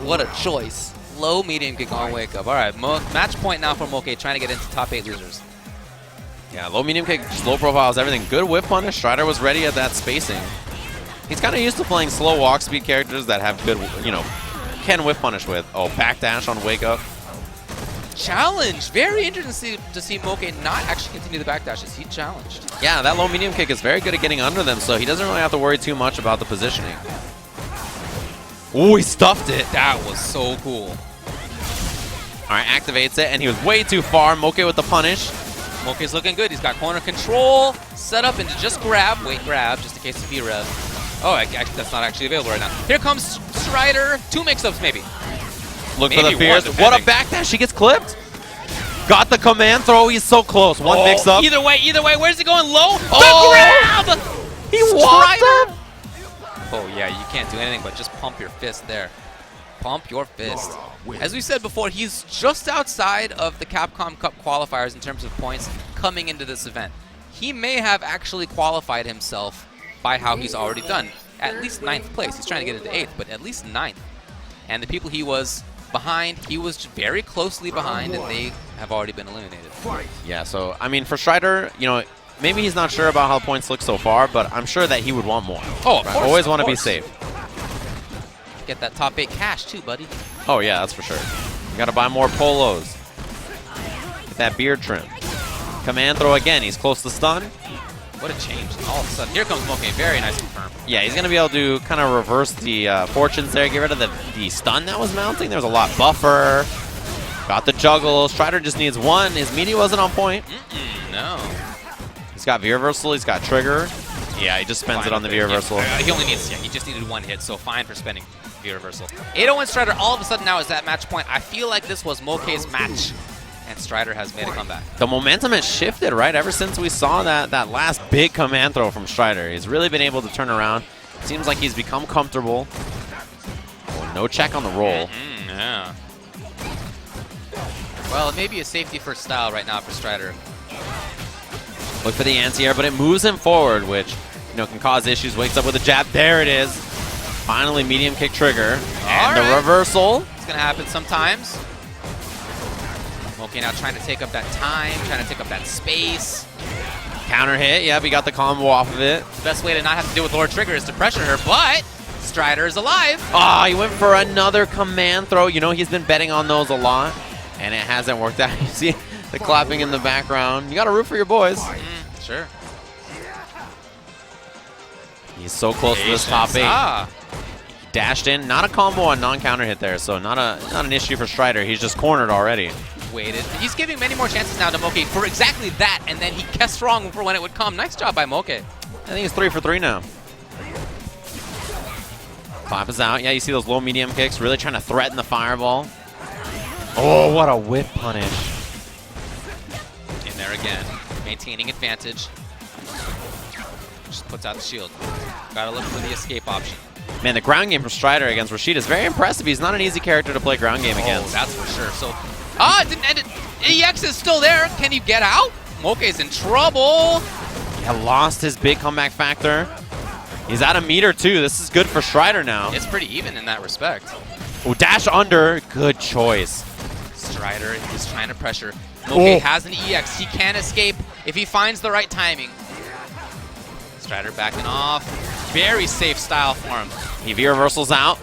A: What a choice. Low medium kick on Wake Up. All right, match point now for Mochi, trying to get into top 8 losers.
B: Yeah, low medium kick, just low profiles, everything. Good whip punish. Strider was ready at that spacing. He's kind of used to playing slow walk speed characters that have good, you know, can whip punish with. Oh, backdash on Wake Up.
A: Challenge. Very interesting to see Mochi not actually continue the backdashes. He challenged.
B: Yeah, that low medium kick is very good at getting under them, so he doesn't really have to worry too much about the positioning. Oh, he stuffed it.
A: That was so cool.
B: All right, activates it, and he was way too far. Mochi with the punish.
A: Mochi's looking good. He's got corner control set up into just grab. Wait, grab, just in case of V-rev. Oh, that's not actually available right now. Here comes Strider. 2 mix-ups, maybe.
B: Look for the fears. What a backdash. He gets clipped. Got the command throw. He's so close. One mix-up.
A: Either way. Where's he going? Low?
B: Oh!
A: The grab!
B: He walked him.
A: Oh, yeah, you can't do anything but just pump your fist there. Pump your fist. As we said before, he's just outside of the Capcom Cup qualifiers in terms of points coming into this event. He may have actually qualified himself by how he's already done. At least 9th place. He's trying to get into 8th, but at least 9th. And the people he was behind, he was very closely behind, and they have already been eliminated.
B: Yeah, so, I mean, for Strider, you know, maybe he's not sure about how the points look so far, but I'm sure that he would want more.
A: Oh, of course.
B: Always want to be safe.
A: Get that top 8 cash too, buddy.
B: Oh, yeah, that's for sure. You got to buy more polos. Get that beard trim. Command throw again. He's close to stun.
A: What a change. All of a sudden. Here comes Mochi. Very nice confirm.
B: Yeah, he's going to be able to kind of reverse the fortunes there. Get rid of the stun that was mounting. There was a lot buffer. Got the juggle. Strider just needs one. His meaty wasn't on point.
A: No.
B: He's got V-reversal. He's got trigger. Yeah, he just spends it on the V-reversal.
A: Yeah. He only needs, he just needed 1 hit, so fine for spending V-reversal. 801 Strider all of a sudden now is at match point. I feel like this was Mochi's match, and Strider has made a comeback.
B: The momentum has shifted, right? Ever since we saw that last big command throw from Strider. He's really been able to turn around. Seems like he's become comfortable. Oh, no check on the roll.
A: Yeah. Well, it may be a safety first style right now for Strider.
B: Look for the anti-air, but it moves him forward, which can cause issues. Wakes up with a jab. There it is. Finally, medium kick trigger. And the reversal.
A: It's going to happen sometimes. Mochi now trying to take up that time, trying to take up that space.
B: Counter hit. Yeah, we got the combo off of it.
A: The best way to not have to deal with Lord Trigger is to pressure her, but Strider is alive.
B: Oh, he went for another command throw. He's been betting on those a lot, and it hasn't worked out. You see the clapping in the background. You got to root for your boys.
A: Sure.
B: He's so close to this top 8. He dashed in. Not a combo on non-counter hit there, so not an issue for Strider. He's just cornered already.
A: Waited. He's giving many more chances now to Mochi for exactly that, and then he guessed wrong for when it would come. Nice job by Mochi.
B: I think he's 3 for 3 now. Clap is out. Yeah, you see those low medium kicks, really trying to threaten the fireball. Oh, what a whip punish.
A: In there again. Maintaining advantage. Just puts out the shield. Gotta look for the escape option.
B: Man, the ground game for Strider against Rashid is very impressive. He's not an easy character to play ground game against.
A: That's for sure. So, it didn't end it. EX is still there. Can he get out? Mochi's in trouble.
B: He lost his big comeback factor. He's at a meter too. This is good for Strider now.
A: It's pretty even in that respect.
B: Oh, dash under. Good choice.
A: Strider is trying to pressure. Mochi has an EX. He can escape if he finds the right timing. Strider backing off. Very safe style for him.
B: He V-reversals out.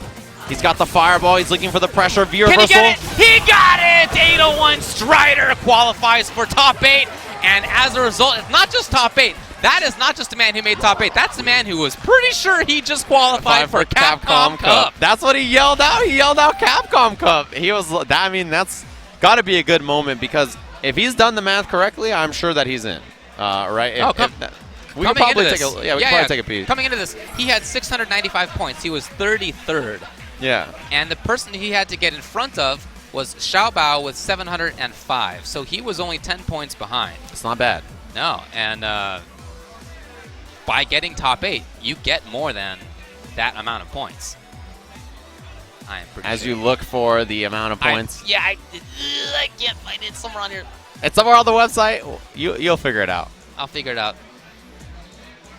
B: He's got the fireball. He's looking for the pressure. V-reversal.
A: Can he get it? He got it! 801 Strider qualifies for top 8. And as a result, it's not just top 8. That is not just a man who made top 8. That's a man who was pretty sure he just qualified for Capcom Cup.
B: That's what he yelled out. He yelled out Capcom Cup. He was. I mean, that's got to be a good moment because if he's done the math correctly, I'm sure that he's in. Right? We could probably take a peek.
A: Coming into this, he had 695 points. He was 33rd.
B: Yeah.
A: And the person he had to get in front of was Xiao Bao with 705. So he was only 10 points behind.
B: It's not bad.
A: No. And by getting top 8, you get more than that amount of points. I am pretty
B: As
A: sure.
B: you look for the amount of points.
A: I can't find it. Somewhere on here.
B: It's somewhere on the website. You'll figure it out.
A: I'll figure it out.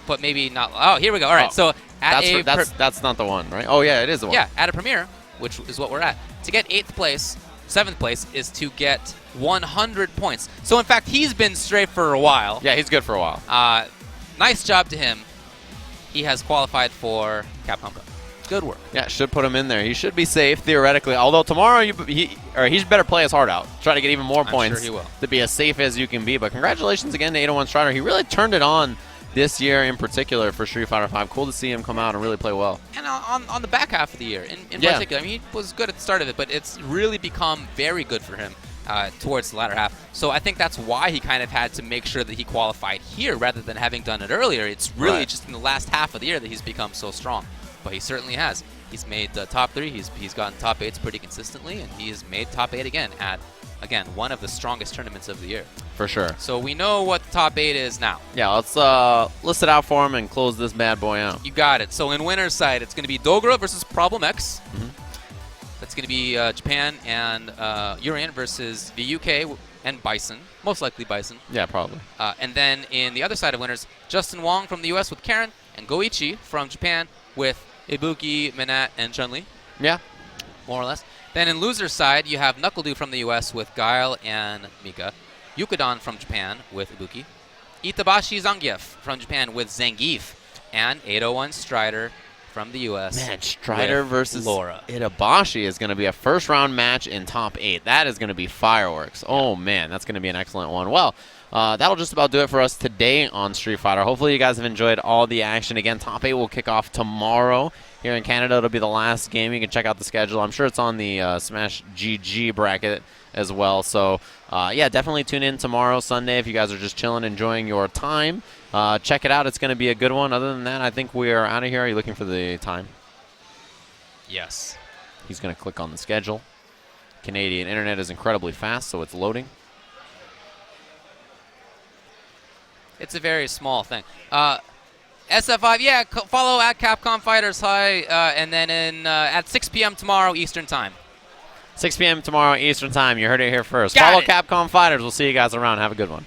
A: But maybe not. Oh, here we go. All right. So
B: that's not the one, right? Oh yeah, it is the one.
A: Yeah, at a premiere, which is what we're at. To get 8th place, 7th place is to get 100 points. So in fact, he's been straight for a while.
B: Yeah, he's good for a while.
A: Nice job to him. He has qualified for Capcom Cup. Good work.
B: Yeah, should put him in there. He should be safe theoretically. Although tomorrow he better play his heart out. Try to get even more points.
A: I'm sure he will.
B: To be as safe as you can be. But congratulations again to 801 Strider. He really turned it on this year in particular for Street Fighter V. Cool to see him come out and really play well.
A: And on the back half of the year in particular. I mean, he was good at the start of it, but it's really become very good for him towards the latter half. So I think that's why he kind of had to make sure that he qualified here rather than having done it earlier. It's really just in the last half of the year that he's become so strong. But he certainly has. He's made the top 3. He's gotten top 8s pretty consistently, and he has made top 8 again at, one of the strongest tournaments of the year.
B: For sure.
A: So we know what the top 8 is now.
B: Yeah, let's list it out for him and close this bad boy out.
A: You got it. So in winner's side, it's going to be Dogra versus Problem X. That's going to be Japan and Urian versus the UK and Bison. Most likely Bison.
B: Yeah, probably.
A: And then in the other side of winners, Justin Wong from the US with Karen, and Goochi from Japan with Ibuki, Minat, and Chun-Li.
B: Yeah.
A: More or less. Then in loser's side, you have KnuckleDu from the US with Guile and Mika. Yukadon from Japan with Ibuki. Itabashi Zangief from Japan with Zangief. And 801 Strider from the U.S.
B: Man, Strider versus
A: Laura.
B: Itabashi is going to be a first-round match in top 8. That is going to be fireworks. Oh, man, that's going to be an excellent one. Well, that'll just about do it for us today on Street Fighter. Hopefully you guys have enjoyed all the action. Again, top 8 will kick off tomorrow. Here in Canada, it'll be the last game. You can check out the schedule. I'm sure it's on the Smash GG bracket as well. So, yeah, definitely tune in tomorrow, Sunday, if you guys are just chilling, enjoying your time. Check it out. It's going to be a good one. Other than that, I think we are out of here. Are you looking for the time?
A: Yes.
B: He's going to click on the schedule. Canadian internet is incredibly fast, so it's loading.
A: It's a very small thing. SF5, yeah, follow at Capcom Fighters High, and then at 6 p.m. tomorrow Eastern Time.
B: 6 p.m. tomorrow Eastern Time. You heard it here first.
A: Got
B: Follow
A: it.
B: Capcom Fighters. We'll see you guys around. Have a good one.